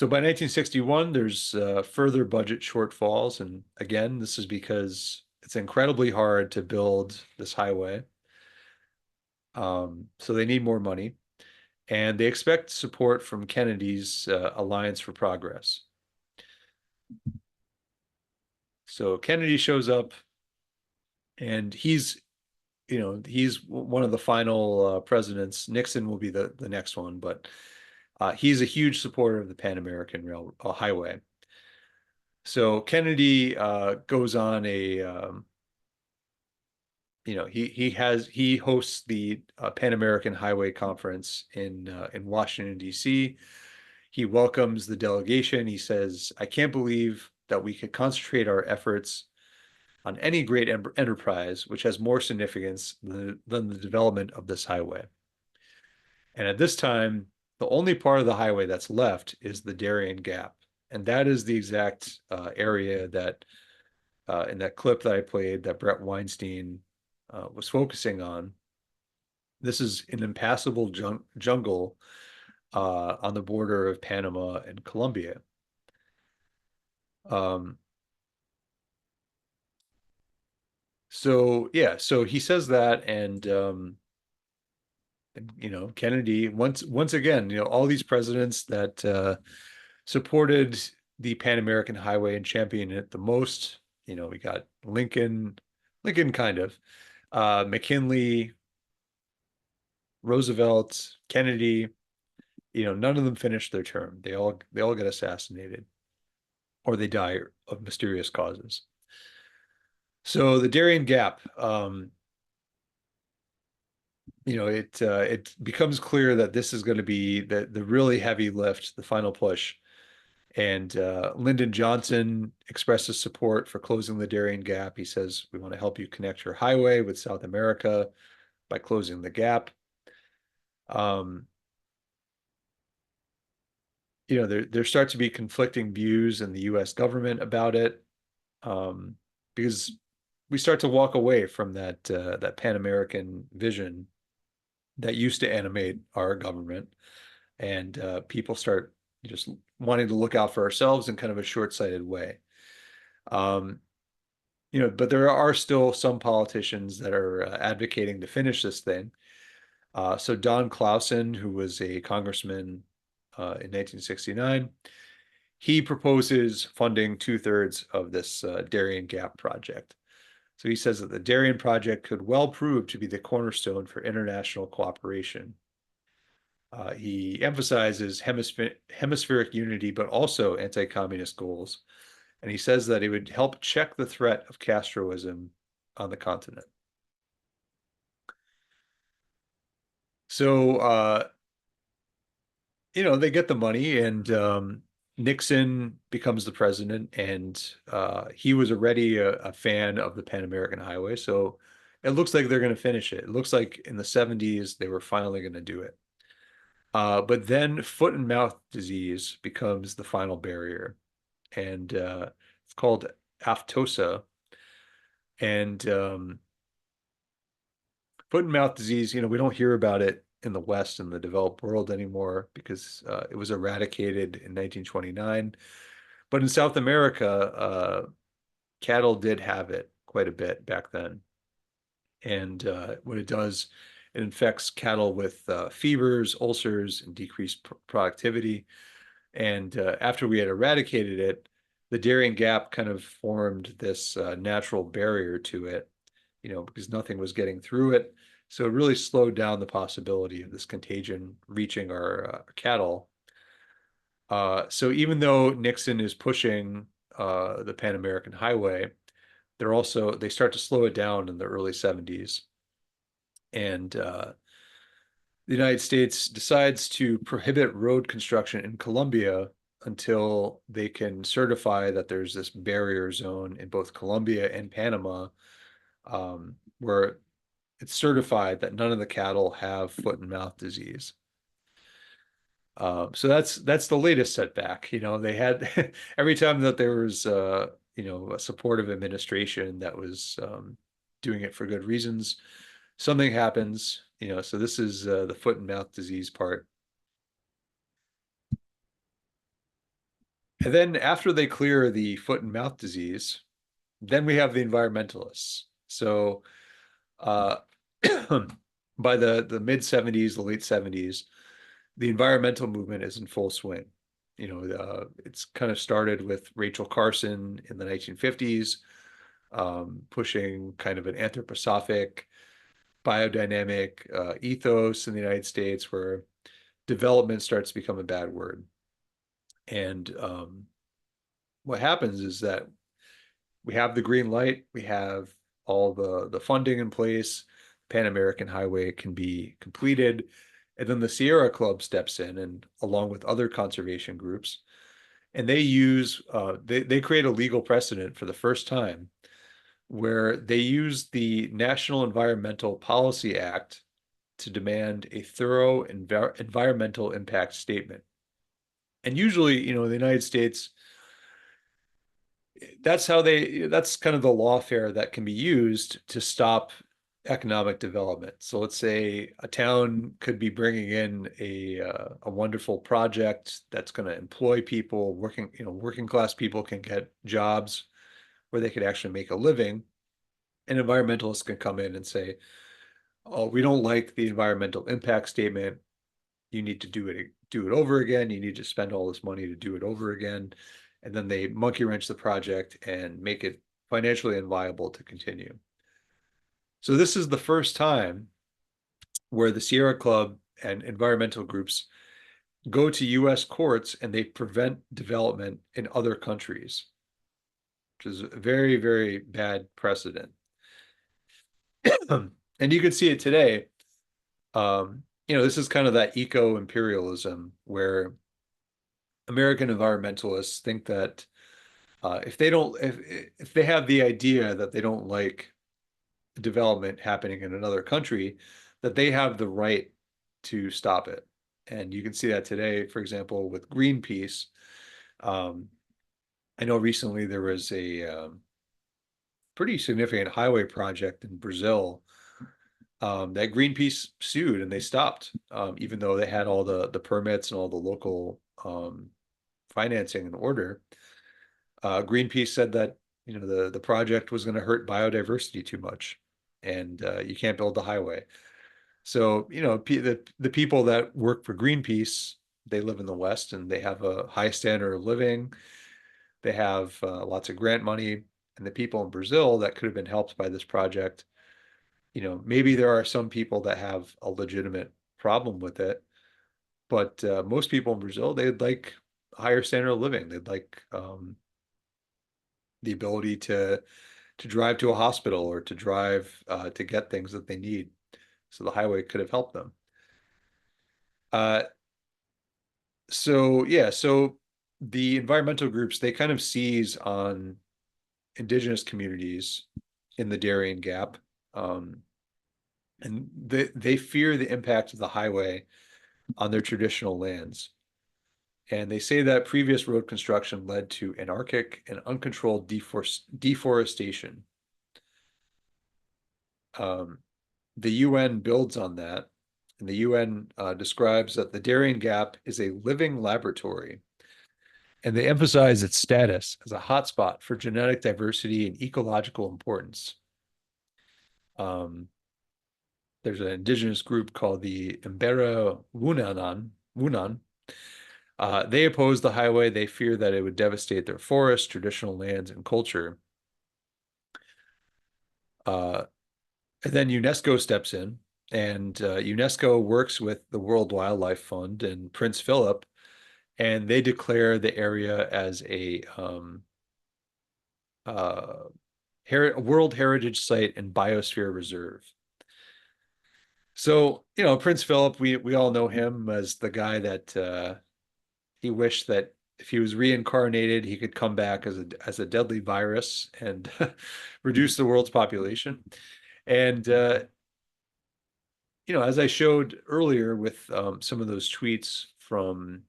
by 1961, there's further budget shortfalls. And again, this is because it's incredibly hard to build this highway. So they need more money. And they expect support from Kennedy's Alliance for Progress. So Kennedy shows up, and he's one of the final presidents. Nixon will be the next one, but he's a huge supporter of the Pan American Highway. So Kennedy goes on a he hosts the Pan American Highway Conference in Washington, D.C. He welcomes the delegation. He says, "I can't believe that we could concentrate our efforts on any great enterprise which has more significance than the development of this highway." And at this time, the only part of the highway that's left is the Darien Gap. And that is the exact area that in that clip that I played that Brett Weinstein was focusing on. This is an impassable jungle on the border of Panama and Colombia. So he says that, and Kennedy once again, all these presidents that supported the Pan American Highway and championed it the most. We got Lincoln kind of, McKinley, Roosevelt, Kennedy. None of them finished their term. They all get assassinated, or they die of mysterious causes. So the Darien Gap, it becomes clear that this is going to be the really heavy lift, the final push. And Lyndon Johnson expresses support for closing the Darien Gap. He says, "We want to help you connect your highway with South America by closing the gap." There starts to be conflicting views in the U.S. government about it, because we start to walk away from that Pan American vision that used to animate our government. and people start just wanting to look out for ourselves in kind of a short-sighted way. But there are still some politicians that are advocating to finish this thing. So Don Clausen, who was a congressman in 1969, he proposes funding 2/3 of this Darien Gap project. So he says that the Darien project could well prove to be the cornerstone for international cooperation. He emphasizes hemispheric unity, but also anti-communist goals. And he says that it would help check the threat of Castroism on the continent. So, they get the money, and Nixon becomes the president, and he was already a fan of the Pan American Highway. So it looks like they're going to finish it. It looks like in the 70s, they were finally going to do it. But then foot and mouth disease becomes the final barrier, and it's called aftosa. And foot and mouth disease, we don't hear about it in the West and the developed world anymore because it was eradicated in 1929. But in South America, cattle did have it quite a bit back then. And what it does, it infects cattle with fevers, ulcers, and decreased productivity. And after we had eradicated it, the Darien Gap kind of formed this natural barrier to it, because nothing was getting through it. So it really slowed down the possibility of this contagion reaching our cattle. So even though Nixon is pushing the Pan American Highway, they start to slow it down in the early 70s. And the United States decides to prohibit road construction in Colombia until they can certify that there's this barrier zone in both Colombia and Panama, where it's certified that none of the cattle have foot and mouth disease. So that's the latest setback. They had every time that there was a supportive administration that was doing it for good reasons, something happens. So this is the foot and mouth disease part. And then after they clear the foot and mouth disease, then we have the environmentalists. So by the mid 70s, the late 70s, the environmental movement is in full swing. It's kind of started with Rachel Carson in the 1950s, pushing kind of an anthroposophic, biodynamic ethos in the United States, where development starts to become a bad word. And what happens is that we have the green light, we have all the funding in place, Pan American Highway can be completed, and then the Sierra Club steps in, and along with other conservation groups, and they create a legal precedent for the first time where they use the National Environmental Policy Act to demand a thorough environmental impact statement. And usually, in the United States, that's kind of the lawfare that can be used to stop economic development. So let's say a town could be bringing in a wonderful project that's going to employ people, working class people can get jobs where they could actually make a living. And environmentalists can come in and say, oh, we don't like the environmental impact statement. You need to do it over again. You need to spend all this money to do it over again. And then they monkey wrench the project and make it financially unviable to continue. So this is the first time where the Sierra Club and environmental groups go to US courts and they prevent development in other countries, which is a very, very bad precedent. And you can see it today. This is kind of that eco-imperialism where American environmentalists think that if they have the idea that they don't like development happening in another country, that they have the right to stop it. And you can see that today, for example, with Greenpeace. I know recently there was a pretty significant highway project in Brazil that Greenpeace sued and they stopped, even though they had all the permits and all the local financing in order. Greenpeace said that the project was going to hurt biodiversity too much, and you can't build the highway. So the people that work for Greenpeace, they live in the West and they have a high standard of living. They have lots of grant money, and the people in Brazil that could have been helped by this project, maybe there are some people that have a legitimate problem with it, but most people in Brazil, they'd like a higher standard of living. They'd like the ability to drive to a hospital or to drive to get things that they need. So the highway could have helped them. So the environmental groups, they kind of seize on indigenous communities in the Darien Gap. And they fear the impact of the highway on their traditional lands. And they say that previous road construction led to anarchic and uncontrolled deforestation. The UN builds on that, and the UN describes that the Darien Gap is a living laboratory, and they emphasize its status as a hotspot for genetic diversity and ecological importance. There's an indigenous group called the Embera Wunan. They oppose the highway. They fear that it would devastate their forests, traditional lands, and culture. And then UNESCO steps in, and UNESCO works with the World Wildlife Fund and Prince Philip, and they declare the area as a World Heritage Site and Biosphere Reserve. So, Prince Philip, we all know him as the guy that he wished that if he was reincarnated, he could come back as a deadly virus and reduce the world's population. And as I showed earlier with some of those tweets from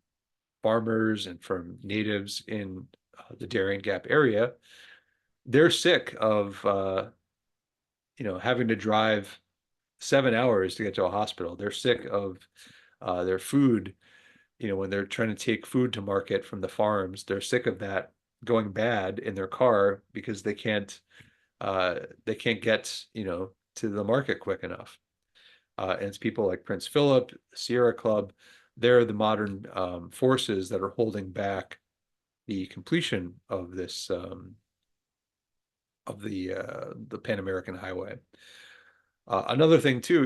farmers and from natives in the Darien Gap area, they're sick of having to drive 7 hours to get to a hospital. They're sick of their food. When they're trying to take food to market from the farms, they're sick of that going bad in their car because they can't get to the market quick enough. And it's people like Prince Philip, Sierra Club. They're the modern forces that are holding back the completion of this of the Pan American Highway. Another thing too,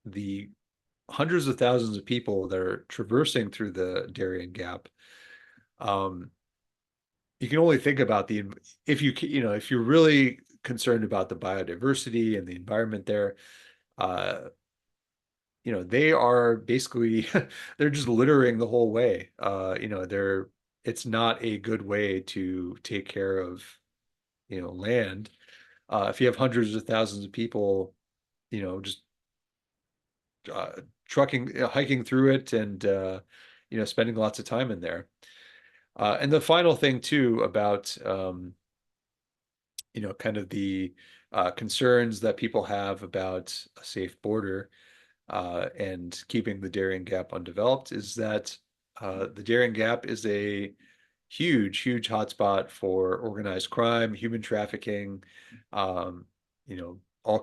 the hundreds of thousands of people that are traversing through the Darien Gap. You can only think about if you're really concerned about the biodiversity and the environment there, they are basically they're just littering the whole way. It's not a good way to take care of land. If you have hundreds of thousands of people just trucking, hiking through it, and spending lots of time in there. And the final thing too about kind of the concerns that people have about a safe border and keeping the Darien Gap undeveloped is that the Darien Gap is a huge hotspot for organized crime, human trafficking, all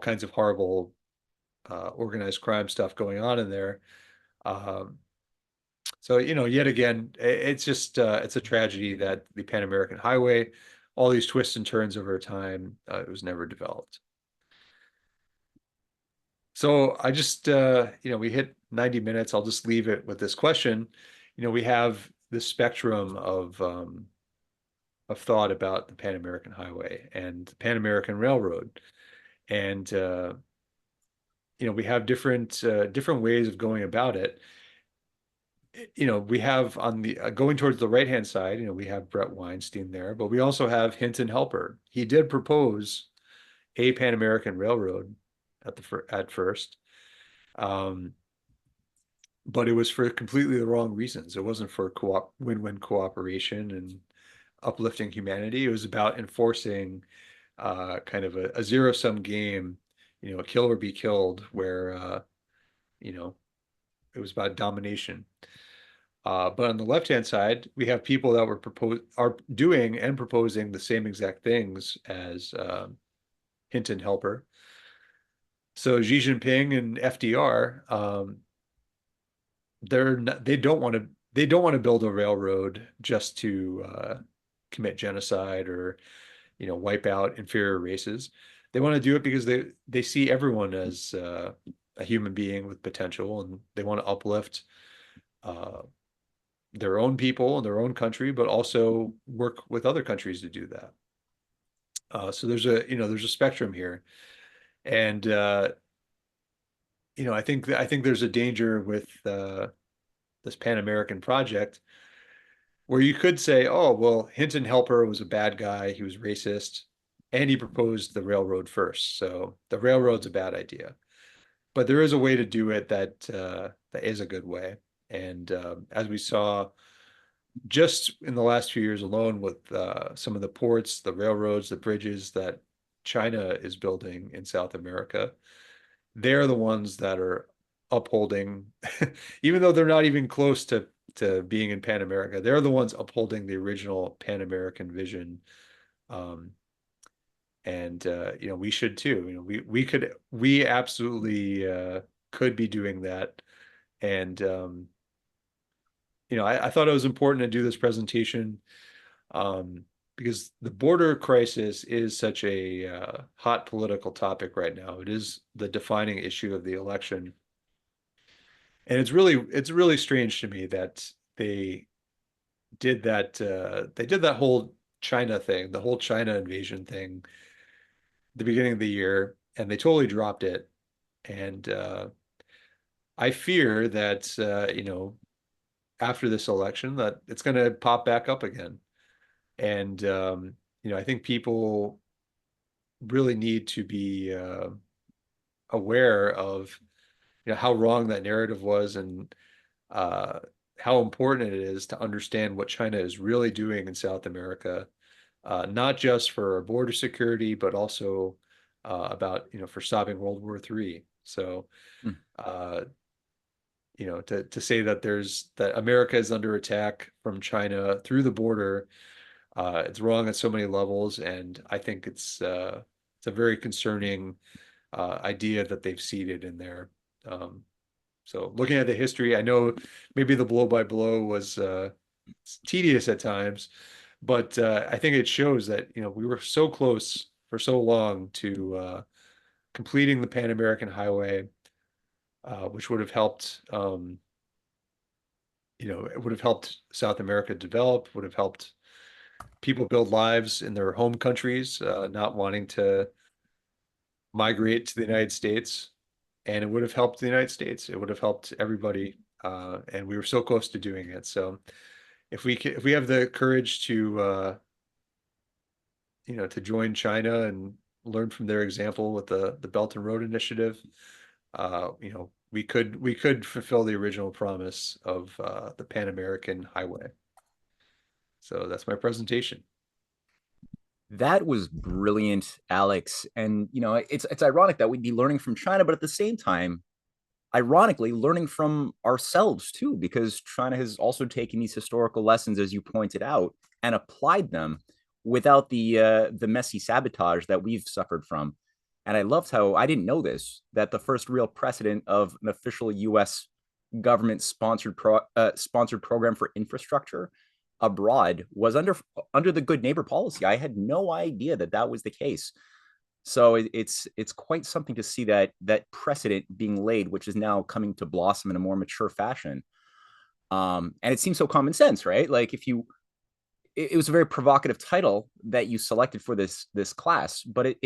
kinds of horrible organized crime stuff going on in there. So, yet again, it's just it's a tragedy that the Pan American Highway, all these twists and turns over time, it was never developed. So I just, we hit 90 minutes. I'll just leave it with this question. We have this spectrum of thought about the Pan American Highway and the Pan American Railroad. And, we have different ways of going about it. We have on the going towards the right-hand side, we have Brett Weinstein there, but we also have Hinton Helper. He did propose a Pan American Railroad at first, but it was for completely the wrong reasons. It wasn't for win-win cooperation and uplifting humanity. It was about enforcing kind of a zero-sum game, a kill or be killed, where it was about domination. But on the left-hand side, we have people that are doing and proposing the same exact things as Hinton Helper. So Xi Jinping and FDR, they don't want to build a railroad just to commit genocide or wipe out inferior races. They want to do it because they see everyone as a human being with potential, and they want to uplift their own people and their own country, but also work with other countries to do that. So there's a spectrum here, and I think there's a danger with this Pan-American project where you could say, oh, well, Hinton Helper was a bad guy, he was racist, and he proposed the railroad first, so the railroad's a bad idea. But there is a way to do it that is a good way, and as we saw just in the last few years alone with some of the ports, the railroads, the bridges that China is building in South America, they're the ones that are upholding, even though they're not even close to being in Pan America, they're the ones upholding the original Pan American vision. And we should too. We absolutely could be doing that. And I thought it was important to do this presentation because the border crisis is such a hot political topic right now. It is the defining issue of the election. And it's really strange to me that they did that whole China thing, the whole China invasion thing, the beginning of the year, and they totally dropped it. And I fear that after this election that it's going to pop back up again. And I think people really need to be aware of how wrong that narrative was, and how important it is to understand what China is really doing in South America, not just for border security, but also about for stopping World War III. So to say that America is under attack from China through the border, it's wrong at so many levels, and I think it's a very concerning idea that they've seeded in there. So looking at the history, I know maybe the blow by blow was tedious at times, but I think it shows that we were so close for so long to completing the Pan American Highway, which would have helped it would have helped South America develop, would have helped people build lives in their home countries, not wanting to migrate to the United States. And it would have helped the United States. It would have helped everybody. And we were so close to doing it. So if we have the courage to join China and learn from their example with the Belt and Road Initiative, we could fulfill the original promise of the Pan American Highway. So that's my presentation.
That was brilliant, Alex. And it's ironic that we'd be learning from China, but at the same time, ironically, learning from ourselves too, because China has also taken these historical lessons, as you pointed out, and applied them without the messy sabotage that we've suffered from. And I loved how, I didn't know this, that the first real precedent of an official U.S. government sponsored program for infrastructure abroad was under the good neighbor policy. I had no idea that was the case. So it's quite something to see that precedent being laid, which is now coming to blossom in a more mature fashion. And it seems so common sense, right? Like it was a very provocative title that you selected for this class, but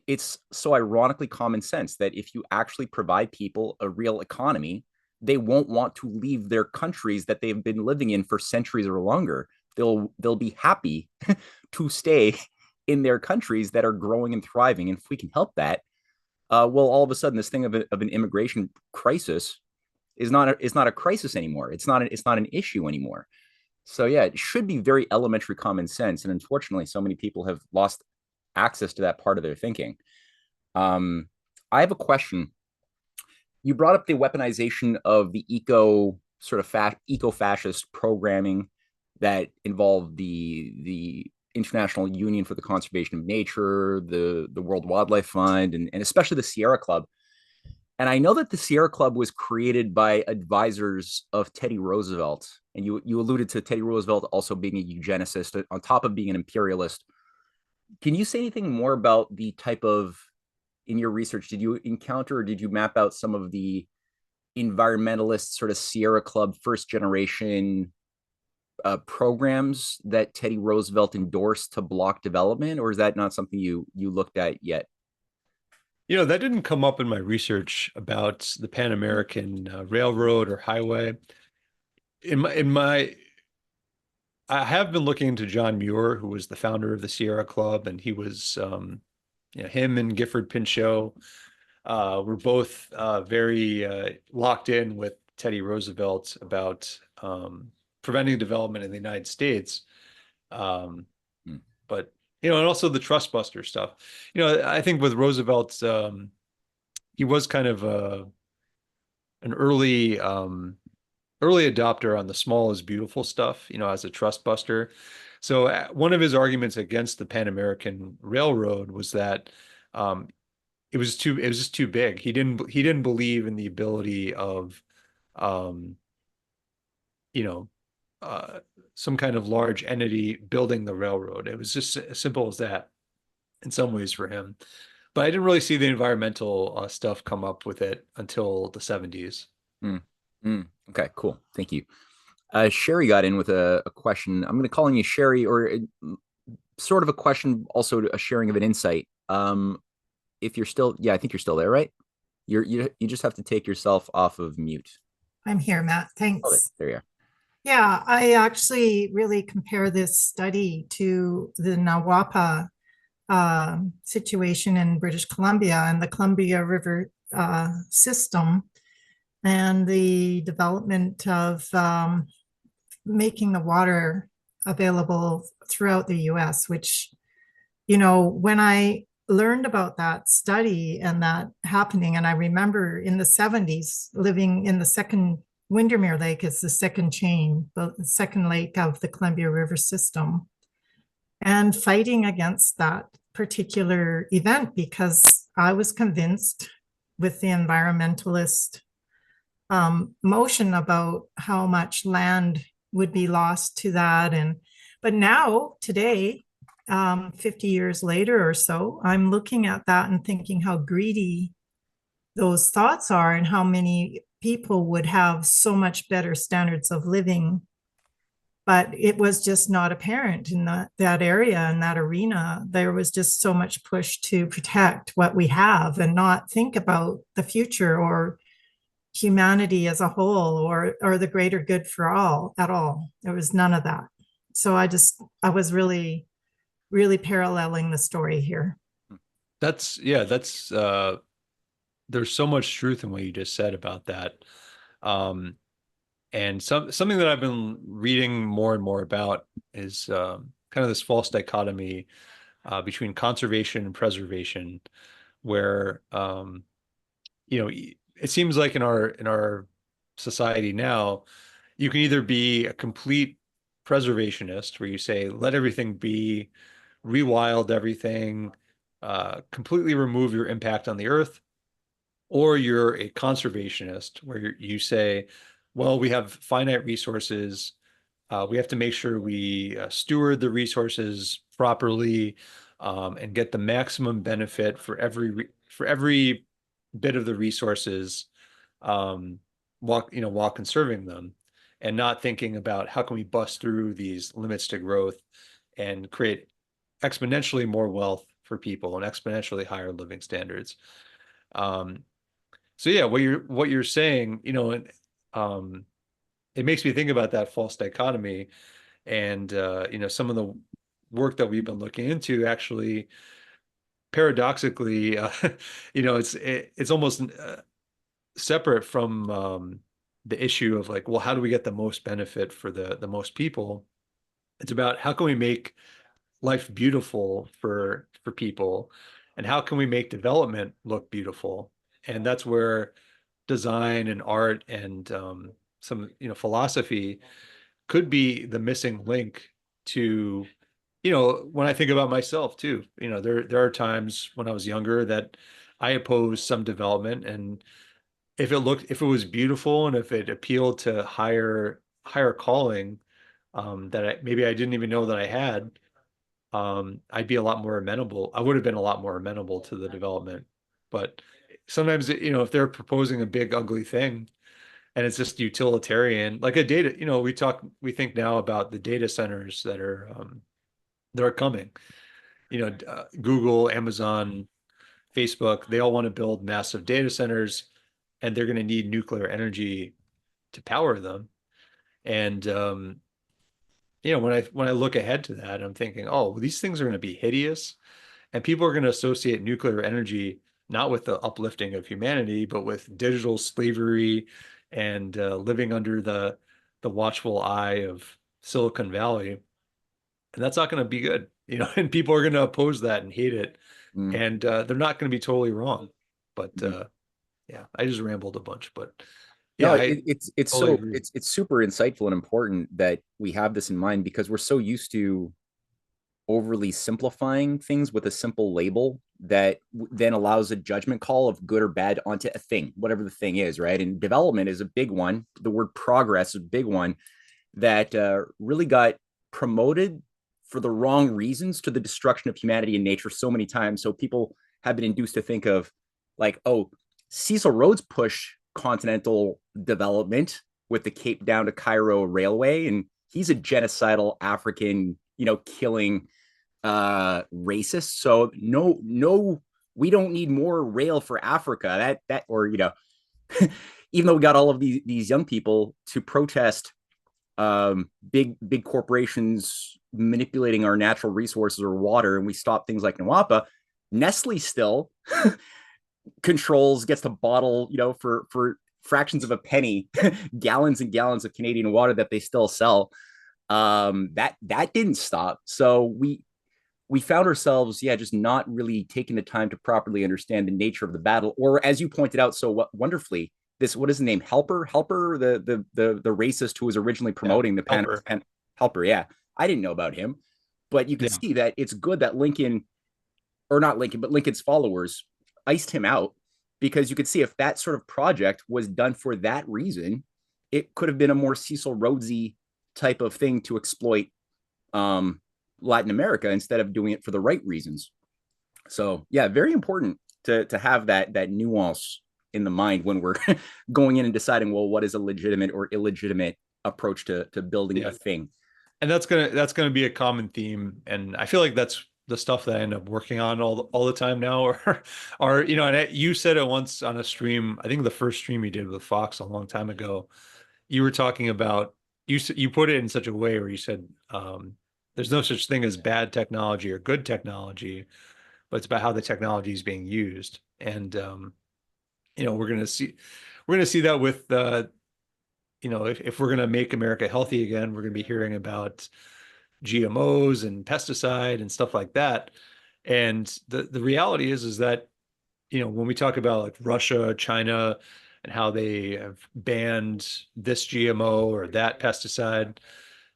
it's so ironically common sense that if you actually provide people a real economy, they won't want to leave their countries that they've been living in for centuries or longer. They'll be happy to stay in their countries that are growing and thriving. And if we can help that, well, all of a sudden, this thing of an immigration crisis is not a crisis anymore. It's not an issue anymore. So yeah, it should be very elementary common sense. And unfortunately, so many people have lost access to that part of their thinking. I have a question. You brought up the weaponization of the eco-fascist programming that involved the International Union for the Conservation of Nature, the World Wildlife Fund, and especially the Sierra Club. And I know that the Sierra Club was created by advisors of Teddy Roosevelt. And you alluded to Teddy Roosevelt also being a eugenicist on top of being an imperialist. Can you say anything more about the type of, in your research, did you encounter or did you map out some of the environmentalist sort of Sierra Club first generation programs that Teddy Roosevelt endorsed to block development, or is that not something you looked at yet?
That didn't come up in my research about the Pan American Railroad or highway. I have been looking into John Muir, who was the founder of the Sierra Club, and he was, him and Gifford Pinchot were both very locked in with Teddy Roosevelt about preventing development in the United States. But and also the trust buster stuff. I think with Roosevelt, he was kind of an early adopter on the small is beautiful stuff, as a trust buster. So one of his arguments against the Pan American Railroad was that it was just too big. He didn't believe in the ability of some kind of large entity building the railroad. It was just as simple as that in some ways for him. But I didn't really see the environmental stuff come up with it until the 70s.
Okay, cool. Thank you. Sherry got in with a question. I'm going to call on you, Sherry, or sort of a question, also a sharing of an insight. If you're still, I think you're still there, right? You just have to take yourself off of mute.
I'm here, Matt. Thanks.
Oh, there you are.
Yeah, I actually really compare this study to the Nawapa situation in British Columbia and the Columbia River system and the development of making the water available throughout the US, which, when I learned about that study and that happening, and I remember in the 70s living in the second Windermere Lake is the second chain, the second lake of the Columbia River system, and fighting against that particular event because I was convinced with the environmentalist motion about how much land would be lost to that. But now, today, 50 years later or so, I'm looking at that and thinking how greedy those thoughts are and how many people would have so much better standards of living, but it was just not apparent in that area, in that arena. There was just so much push to protect what we have and not think about the future or humanity as a whole or the greater good for all at all. There was none of that. So I was really, really paralleling the story here.
There's so much truth in what you just said about that. And something that I've been reading more and more about is kind of this false dichotomy between conservation and preservation, where it seems like in our society now, you can either be a complete preservationist, where you say let everything be, rewild everything, completely remove your impact on the earth, or you're a conservationist, where you say, well, we have finite resources. We have to make sure we steward the resources properly and get the maximum benefit for every bit of the resources while conserving them, and not thinking about how can we bust through these limits to growth and create exponentially more wealth for people and exponentially higher living standards. So yeah, what you're saying, it makes me think about that false dichotomy, and some of the work that we've been looking into actually, paradoxically, it's almost separate from the issue of like, well, how do we get the most benefit for the most people? It's about how can we make life beautiful for people, and how can we make development look beautiful? And that's where design and art and some philosophy could be the missing link to, when I think about myself too, there are times when I was younger that I opposed some development, and if it was beautiful and if it appealed to higher calling, that maybe I didn't even know that I had, I'd be a lot more amenable. I would have been a lot more amenable to the development. But sometimes, if they're proposing a big ugly thing and it's just utilitarian, like a data, we think now about the data centers that are coming. Google, Amazon, Facebook, they all want to build massive data centers, and they're going to need nuclear energy to power them. And when I look ahead to that, I'm thinking, oh, these things are going to be hideous, and people are going to associate nuclear energy not with the uplifting of humanity, but with digital slavery and living under the watchful eye of Silicon Valley, and that's not going to be good, and people are going to oppose that and hate it, and they're not going to be totally wrong. But yeah, I just rambled a bunch, but
no,
yeah,
it's
totally
so
agree.
it's super insightful and important that we have this in mind, because we're so used to overly simplifying things with a simple label that then allows a judgment call of good or bad onto a thing, whatever the thing is, right? And development is a big one. The word progress is a big one that really got promoted for the wrong reasons to the destruction of humanity and nature so many times. So people have been induced to think of, like, oh, Cecil Rhodes pushed continental development with the Cape down to Cairo railway, and he's a genocidal African, killing racist. So no, we don't need more rail for Africa. Or even though we got all of these young people to protest big corporations manipulating our natural resources or water, and we stop things like Nawapa, Nestle still gets to bottle, for fractions of a penny, gallons and gallons of Canadian water that they still sell. That didn't stop. So we found ourselves, just not really taking the time to properly understand the nature of the battle, or, as you pointed out so wonderfully, what is the name? Helper, the racist who was originally promoting the
Helper.
Helper. Yeah, I didn't know about him, but you can see that it's good that Lincoln, or not Lincoln, but Lincoln's followers iced him out, because you could see if that sort of project was done for that reason, it could have been a more Cecil Rhodesy type of thing to exploit Latin America, instead of doing it for the right reasons. So yeah, very important to have that nuance in the mind when we're going in and deciding, well, what is a legitimate or illegitimate approach to building a thing.
And that's gonna be a common theme, and I feel like that's the stuff that I end up working on all the time now. Or and you said it once on a stream, I think the first stream you did with Fox a long time ago, you were talking about, you put it in such a way where you said, there's no such thing as bad technology or good technology, but it's about how the technology is being used. And we're gonna see that with if we're going to make America healthy again, we're going to be hearing about GMOs and pesticide and stuff like that. And the reality is that, when we talk about like Russia, China, and how they have banned this GMO or that pesticide,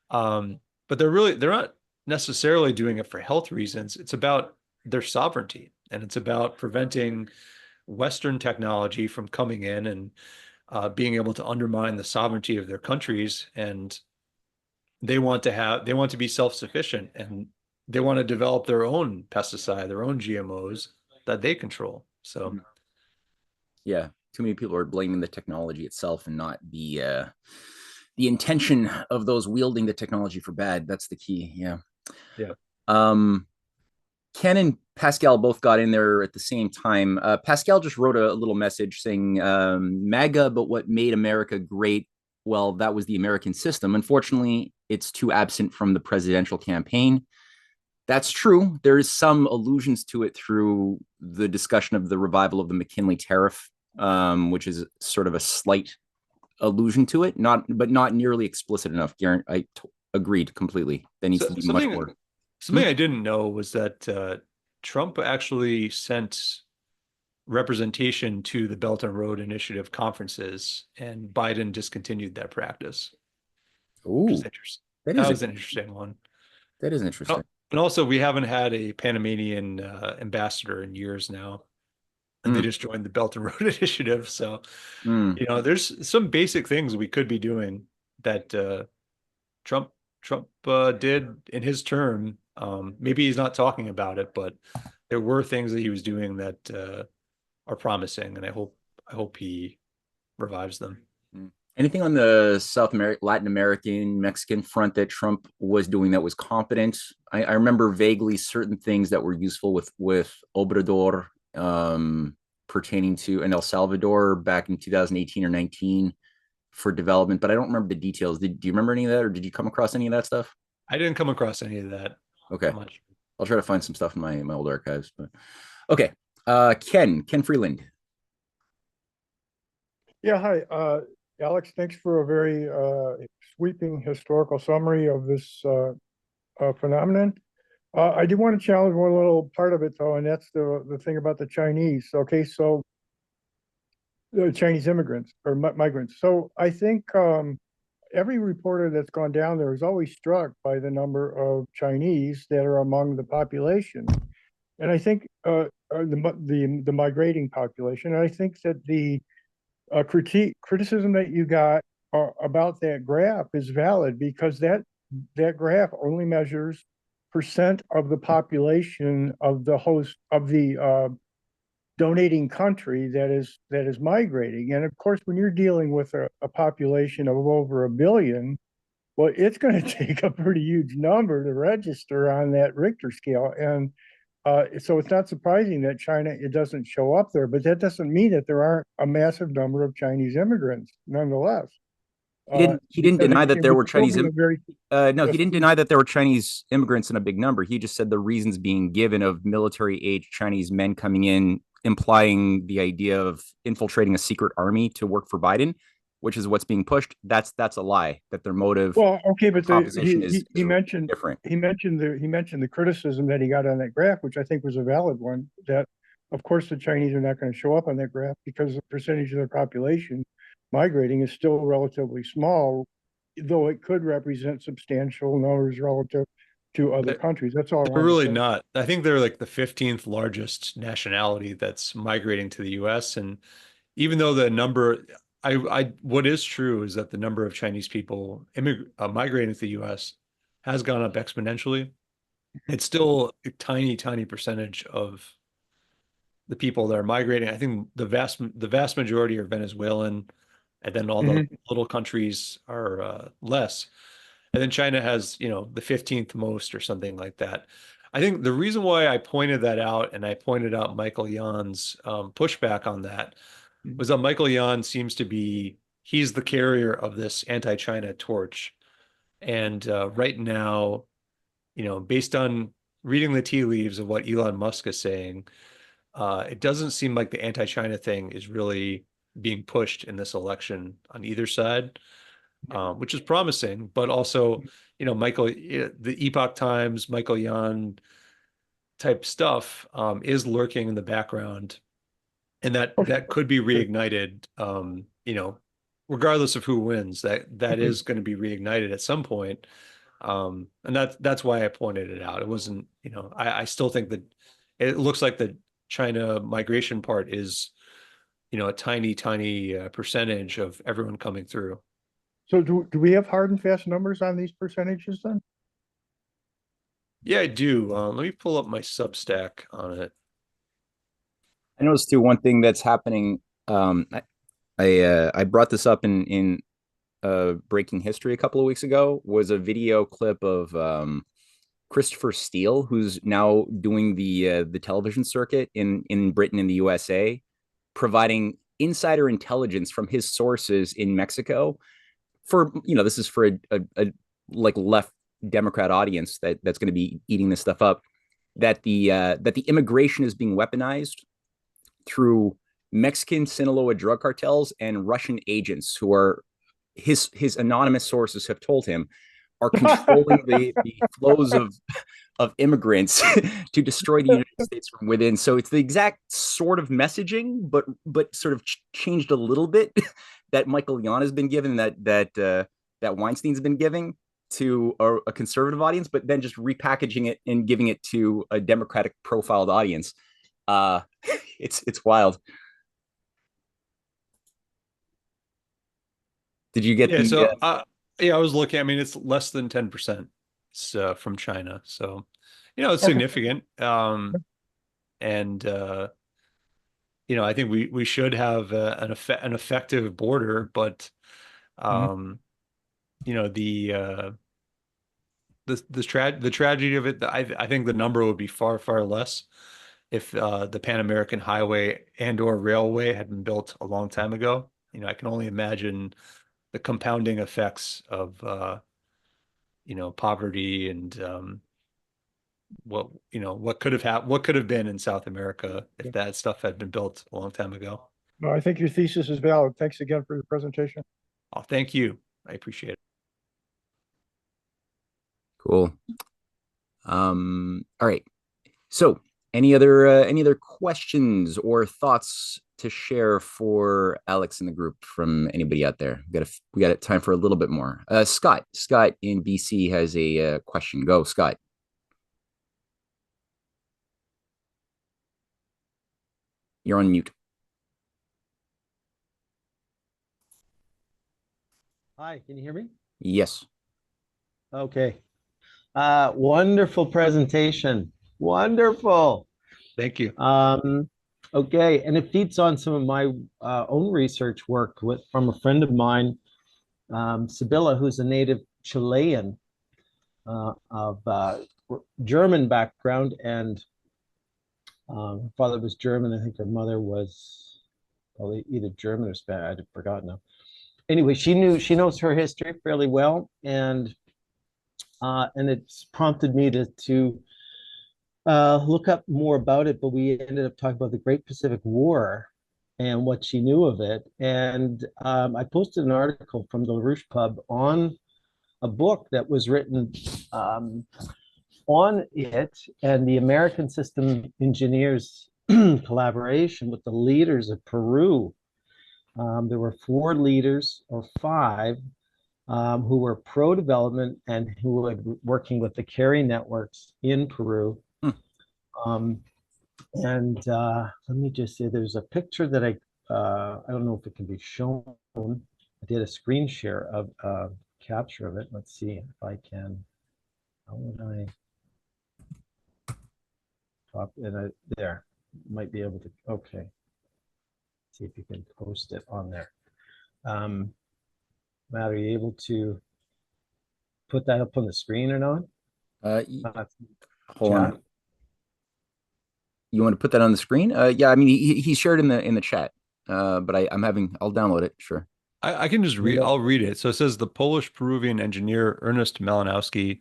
but they're not necessarily doing it for health reasons. It's about their sovereignty, and it's about preventing Western technology from coming in and being able to undermine the sovereignty of their countries. And they want to be self-sufficient, and they want to develop their own pesticide, their own GMOs that they control. So
yeah, too many people are blaming the technology itself and not the intention of those wielding the technology for bad. That's the key. Yeah. Ken and Pascal both got in there at the same time. Pascal just wrote a little message saying, MAGA, but what made America great? Well, that was the American system. Unfortunately, it's too absent from the presidential campaign. That's true. There is some allusions to it through the discussion of the revival of the McKinley tariff, which is sort of a slight allusion to it, but not nearly explicit enough. Garen, I agreed completely. There needs to be much more.
Something I didn't know was that Trump actually sent representation to the Belt and Road Initiative conferences, and Biden discontinued that practice.
Ooh,
which is interesting. That was an interesting one.
That is interesting.
And also, we haven't had a Panamanian ambassador in years now. And they just joined the Belt and Road Initiative. So, there's some basic things we could be doing that Trump did in his term. Maybe he's not talking about it, but there were things that he was doing that are promising, and I hope he revives them.
Anything on the Latin American, Mexican front that Trump was doing that was competent? I remember vaguely certain things that were useful with Obrador pertaining to El Salvador back in 2018 or 19 for development, but I don't remember the details. Do you remember any of that, or did you come across any of that stuff?
I didn't come across any of that.
Okay. I'll try to find some stuff in my old archives. But okay. Ken Freeland.
Yeah, hi. Alex, thanks for a very sweeping historical summary of this phenomenon. I do want to challenge one little part of it, though, and that's the thing about the Chinese. Okay, so the Chinese immigrants or migrants. So I think every reporter that's gone down there is always struck by the number of Chinese that are among the population, and I think the migrating population. And I think that the criticism that you got about that graph is valid, because that graph only measures percent of the population of the host of the donating country that is migrating. And of course, when you're dealing with a population of over 1 billion, well, it's going to take a pretty huge number to register on that Richter scale. And so it's not surprising that China, it doesn't show up there, but that doesn't mean that there aren't a massive number of Chinese immigrants nonetheless.
He didn't deny that there were Chinese. No, he didn't deny that there were Chinese immigrants in a big number. He just said the reasons being given of military-age Chinese men coming in, implying the idea of infiltrating a secret army to work for Biden, which is what's being pushed. That's a lie. That their motive.
Well, okay, but
he mentioned
different. He mentioned the criticism that he got on that graph, which I think was a valid one. That of course the Chinese are not going to show up on that graph because the percentage of their population migrating is still relatively small, though it could represent substantial numbers relative to other countries. That's all.
They're really not. I think they're like the 15th largest nationality that's migrating to the U.S. And even though the number, what is true is that the number of Chinese people migrating to the U.S. has gone up exponentially. It's still a tiny percentage of the people that are migrating. I think the vast majority are Venezuelan, and then all the little countries are less. And then China has, the 15th most or something like that. I think the reason why I pointed that out, and I pointed out Michael Yan's pushback on that, was that Michael Yan seems to be, he's the carrier of this anti-China torch. And right now, based on reading the tea leaves of what Elon Musk is saying, it doesn't seem like the anti-China thing is really being pushed in this election on either side, which is promising. But also, the Epoch Times, Michael Yan type stuff is lurking in the background, and that could be reignited. Regardless of who wins, that is going to be reignited at some point. And that's why I pointed it out. It wasn't, I still think that it looks like the China migration part is, a tiny percentage of everyone coming through.
So do we have hard and fast numbers on these percentages then?
Yeah, I do. Let me pull up my Substack on it.
I noticed too, one thing that's happening. I brought this up in Breaking History a couple of weeks ago, was a video clip of Christopher Steele, who's now doing the television circuit in Britain and the USA, providing insider intelligence from his sources in Mexico. For this is for a like left Democrat audience that's going to be eating this stuff up. That the immigration is being weaponized through Mexican Sinaloa drug cartels and Russian agents who are his anonymous sources have told him are controlling the flows of immigrants to destroy the United States from within. So it's the exact sort of messaging, but sort of changed a little bit that Michael Yon has been given, that Weinstein's been giving to a conservative audience, but then just repackaging it and giving it to a Democratic profiled audience. It's wild. Did you get
Yeah,
the?
so yeah, I was looking. I mean, it's less than 10%. It's from China, so it's significant. And I think we should have an effective border, but the tragedy of it, I think the number would be far, far less if the Pan American Highway and/or railway had been built a long time ago. I can only imagine the compounding effects of poverty and what could have been in South America if that stuff had been built a long time ago.
No, I think your thesis is valid. Thanks again for your presentation.
Oh, thank you. I appreciate it.
Cool. All right. So any other questions or thoughts to share for Alex in the group from anybody out there? We got time for a little bit more. Scott in BC has a question. Go, Scott. You're on mute.
Hi, can you hear me?
Yes.
Okay. Wonderful presentation. Wonderful.
Thank you.
Okay, and it feeds on some of my own research work from a friend of mine, Sibylla, who's a native Chilean of German background, and her father was German. I think her mother was probably either German or Spanish. I've forgotten now. Anyway, she knows her history fairly well, and it's prompted me to look up more about it. But we ended up talking about the Great Pacific War and what she knew of it. And I posted an article from the LaRouche Pub on a book that was written on it and the American System Engineers collaboration with the leaders of Peru. There were 4 leaders or 5 who were pro-development and who were working with the carry networks in Peru. Let me just say, there's a picture that I don't know if it can be shown. I did a screen share of capture of it. Let's see if I can. How would I pop it there? Might be able to. Okay. See if you can post it on there. Matt, are you able to put that up on the screen or not?
Hold on. You want to put that on the screen? Yeah, I mean he shared in the chat. But I'll download it. Sure.
I can just read. I'll read it. So it says the Polish-Peruvian engineer Ernest Malinowski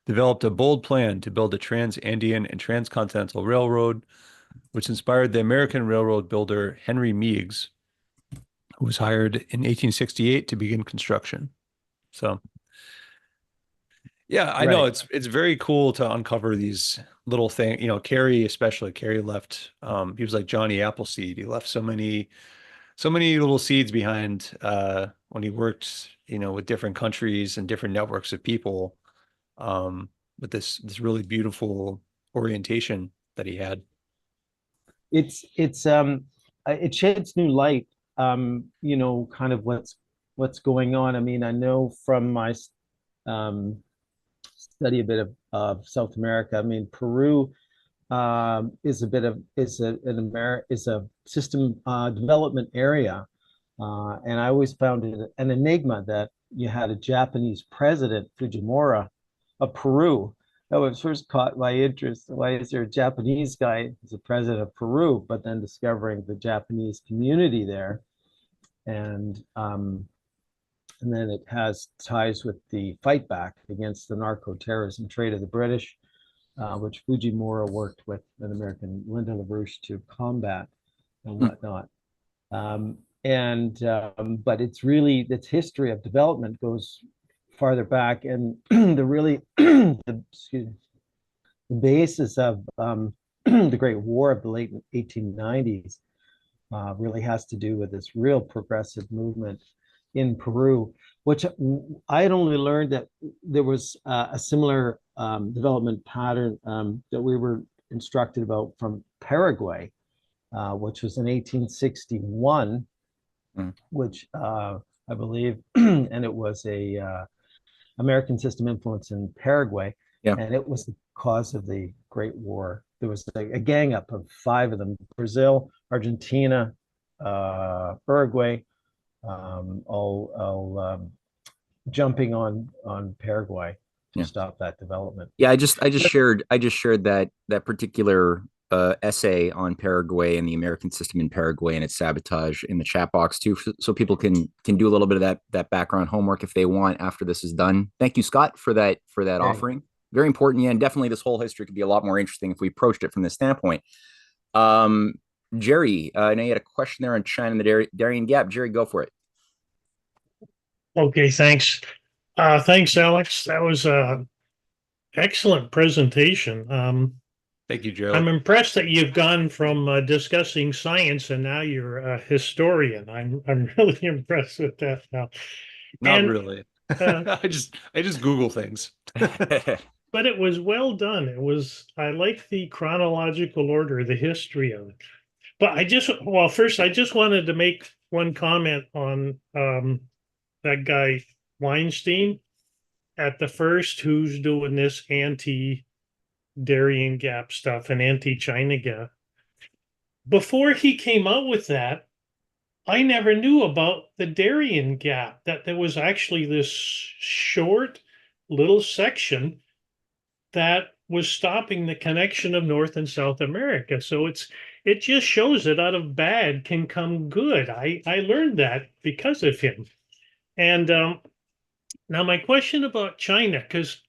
developed a bold plan to build a trans-Andean and transcontinental railroad, which inspired the American railroad builder Henry Meigs, who was hired in 1868 to begin construction. So, yeah, I know it's very cool to uncover these little things. Carey left. He was like Johnny Appleseed. He left so many little seeds behind when he worked, with different countries and different networks of people, with this really beautiful orientation that he had.
It sheds new light, kind of what's going on. I mean, I know from my study a bit of South America. I mean, Peru is a system development area, and I always found it an enigma that you had a Japanese president, Fujimori, of Peru. That was first caught my interest. Why is there a Japanese guy as the president of Peru? But then discovering the Japanese community there, and then it has ties with the fight back against the narco-terrorism trade of the British, which Fujimori worked with an American, Linda LaRouche, to combat and whatnot. But its history of development goes farther back, and the the basis of the Great War of the late 1890s really has to do with this real progressive movement in Peru, which I had only learned that there was a similar development pattern that we were instructed about from Paraguay, which was in 1861, which I believe, and it was a American system influence in Paraguay, and it was the cause of the Great War. There was a gang up of 5 of them: Brazil, Argentina, Uruguay, all jumping on Paraguay to stop that development.
Yeah, I just shared that particular essay on Paraguay and the American system in Paraguay and its sabotage in the chat box too, so people can do a little bit of that background homework if they want after this is done. Thank you, Scott, for that offering. Very important. Yeah, and definitely this whole history could be a lot more interesting if we approached it from this standpoint. Jerry, I know you had a question there on China and the Darien Gap. Jerry, go for it.
Okay, thanks. Thanks, Alex. That was a excellent presentation.
Thank you, Gerald.
I'm impressed that you've gone from discussing science and now you're a historian. I'm really impressed with that now.
Not really. I just Google things.
But it was well done. I like the chronological order, the history of it. But first I just wanted to make one comment on that guy Weinstein at the first, who's doing this anti-Darien Gap stuff and anti-China Gap. Before he came out with that, I never knew about the Darien Gap, that there was actually this short little section that was stopping the connection of North and South America. So it just shows that out of bad can come good. I learned that because of him. And now my question about China, because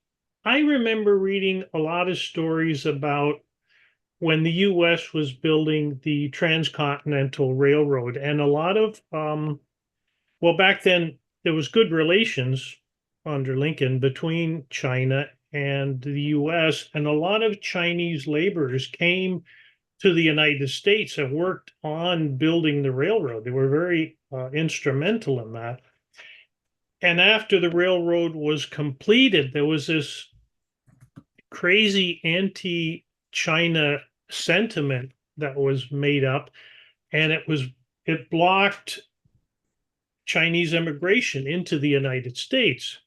I remember reading a lot of stories about when the U.S. was building the Transcontinental Railroad, and a lot of, back then there was good relations under Lincoln between China and the U.S., and a lot of Chinese laborers came to the United States and worked on building the railroad. They were very instrumental in that. And after the railroad was completed, there was this crazy anti-China sentiment that was made up, and it blocked Chinese immigration into the United States.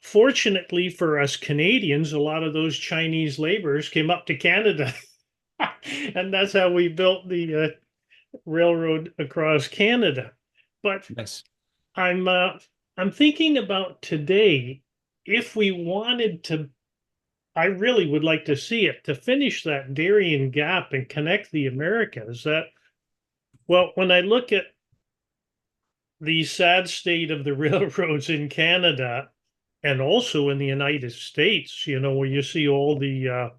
Fortunately for us Canadians, a lot of those Chinese laborers came up to Canada, and that's how we built the railroad across Canada. But
nice.
I'm thinking about today, if we wanted to, I really would like to see it, to finish that Darien Gap and connect the Americas. When I look at the sad state of the railroads in Canada and also in the United States, where you see all the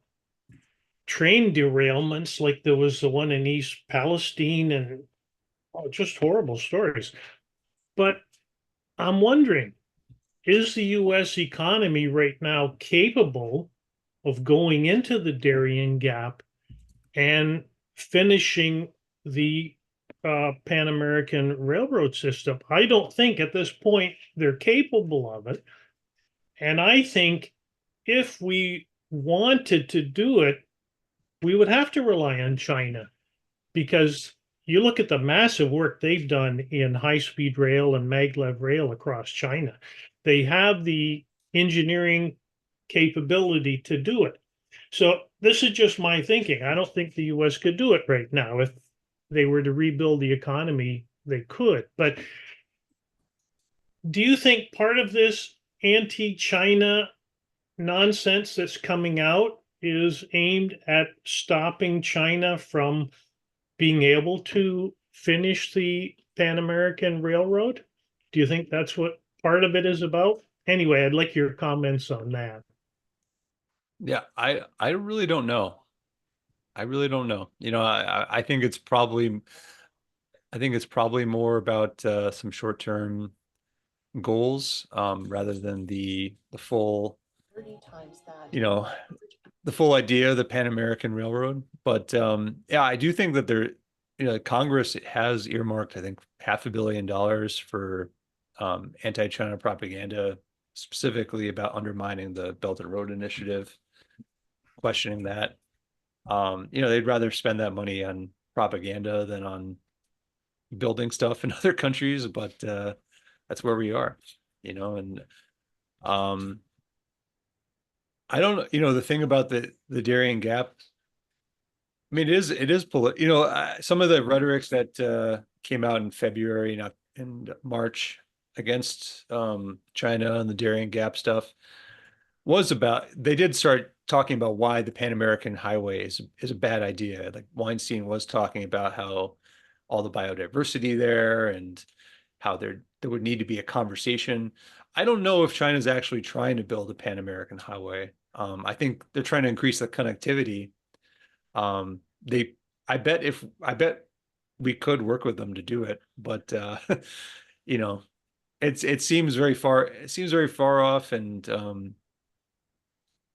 train derailments, like there was the one in East Palestine, and just horrible stories. But I'm wondering, is the U.S. economy right now capable of going into the Darien Gap and finishing the Pan American Railroad system? I don't think at this point they're capable of it. And I think if we wanted to do it, we would have to rely on China, because you look at the massive work they've done in high-speed rail and maglev rail across China. They have the engineering capability to do it. So this is just my thinking. I don't think the U.S. could do it right now. If they were to rebuild the economy, they could. But do you think part of this anti-China nonsense that's coming out is aimed at stopping China from being able to finish the Pan American Railroad? Do you think that's what part of it is about? Anyway, I'd like your comments on that.
Yeah, I really don't know. I really don't know. I think it's probably more about some short-term goals rather than the full, the full idea of the Pan American Railroad, but yeah, I do think that Congress has earmarked, I think, $500 million for anti-China propaganda, specifically about undermining the Belt and Road Initiative, questioning that. They'd rather spend that money on propaganda than on building stuff in other countries, but that's where we are, and I don't, the thing about the Darien Gap, I mean, it is some of the rhetorics that came out in February and March against China and the Darien Gap stuff was about, they did start talking about why the Pan American Highway is a bad idea. Like Weinstein was talking about how all the biodiversity there and how there would need to be a conversation. I don't know if China's actually trying to build a Pan American Highway. I think they're trying to increase the connectivity. I bet we could work with them to do it, but it seems very far off, and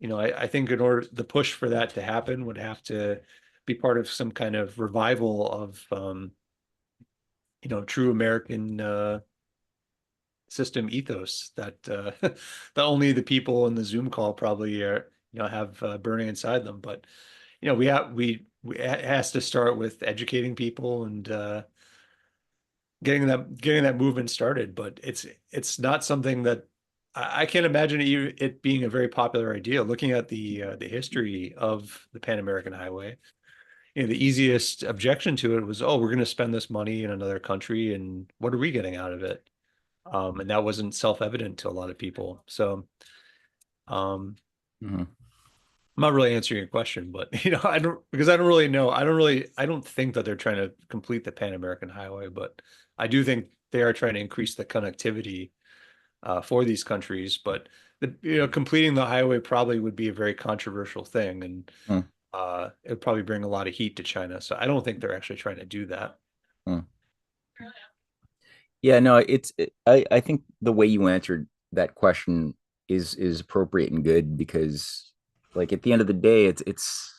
I think in order the push for that to happen would have to be part of some kind of revival of true American system ethos that that only the people in the Zoom call probably have burning inside them. But it has to start with educating people and getting that movement started. But it's not something that I can't imagine it being a very popular idea. Looking at the history of the Pan American Highway, the easiest objection to it was, oh, we're going to spend this money in another country, and what are we getting out of it? And that wasn't self-evident to a lot of people. So, I'm not really answering your question, but I don't really know. I don't think that they're trying to complete the Pan American Highway, but I do think they are trying to increase the connectivity for these countries. But completing the highway probably would be a very controversial thing, and it would probably bring a lot of heat to China. So I don't think they're actually trying to do that.
Yeah, no, I think the way you answered that question is appropriate and good, because like at the end of the day, it's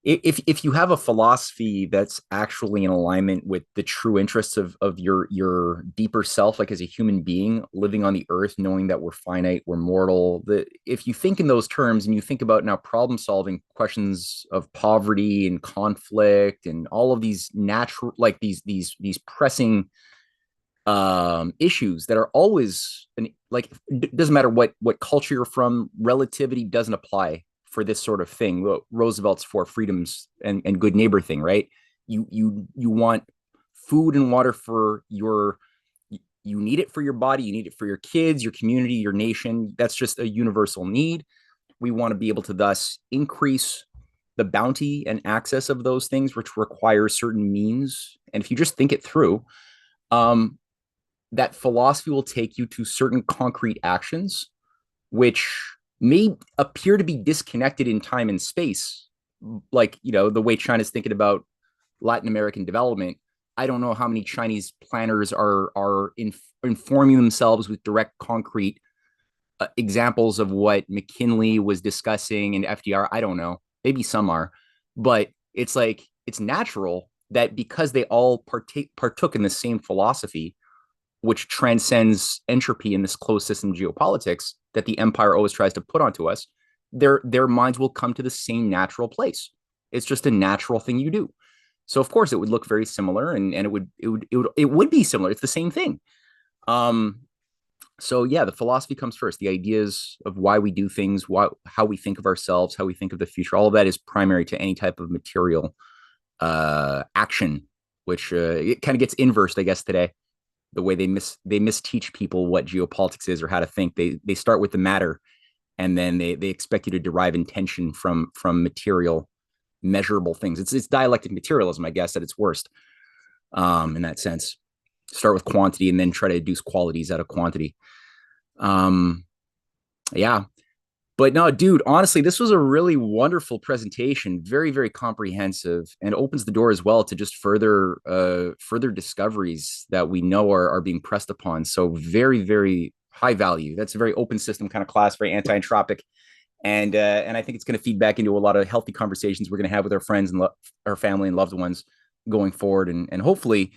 if you have a philosophy that's actually in alignment with the true interests of your deeper self, like as a human being living on the earth, knowing that we're finite, we're mortal, if you think in those terms and you think about now problem solving questions of poverty and conflict and all of these natural, like these pressing issues that are always like, it doesn't matter what culture you're from, relativity doesn't apply for this sort of thing. Roosevelt's four freedoms and good neighbor thing, right? You want food and water you need it for your body, you need it for your kids, your community, your nation. That's just a universal need. We want to be able to thus increase the bounty and access of those things, which requires certain means. And if you just think it through, that philosophy will take you to certain concrete actions, which may appear to be disconnected in time and space, like the way China's thinking about Latin American development. I don't know how many Chinese planners are informing themselves with direct, concrete examples of what McKinley was discussing and FDR. I don't know. Maybe some are, but it's like it's natural that because they all partook in the same philosophy, which transcends entropy in this closed system geopolitics that the empire always tries to put onto us, their minds will come to the same natural place. It's just a natural thing you do. So of course it would look very similar, and it would be similar. It's the same thing. So yeah, the philosophy comes first. The ideas of why we do things, how we think of ourselves, how we think of the future, all of that is primary to any type of material action, which it kind of gets inversed, I guess, today. The way they misteach people what geopolitics is or how to think. They start with the matter, and then they expect you to derive intention from material, measurable things. It's dialectic materialism, I guess, at its worst, in that sense. Start with quantity and then try to deduce qualities out of quantity. Yeah. But no, dude, honestly, this was a really wonderful presentation, very, very comprehensive, and opens the door as well to just further discoveries that we know are being pressed upon. So very, very high value. That's a very open system kind of class, very anti-entropic. And I think it's going to feed back into a lot of healthy conversations we're going to have with our friends and our family and loved ones going forward. And hopefully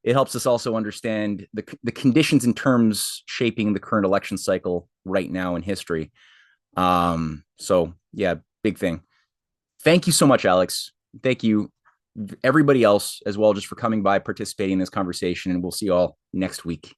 it helps us also understand the conditions and terms shaping the current election cycle right now in history. So yeah, big thing. Thank you so much, Alex. Thank you everybody else as well, just for coming by, participating in this conversation, and we'll see you all next week.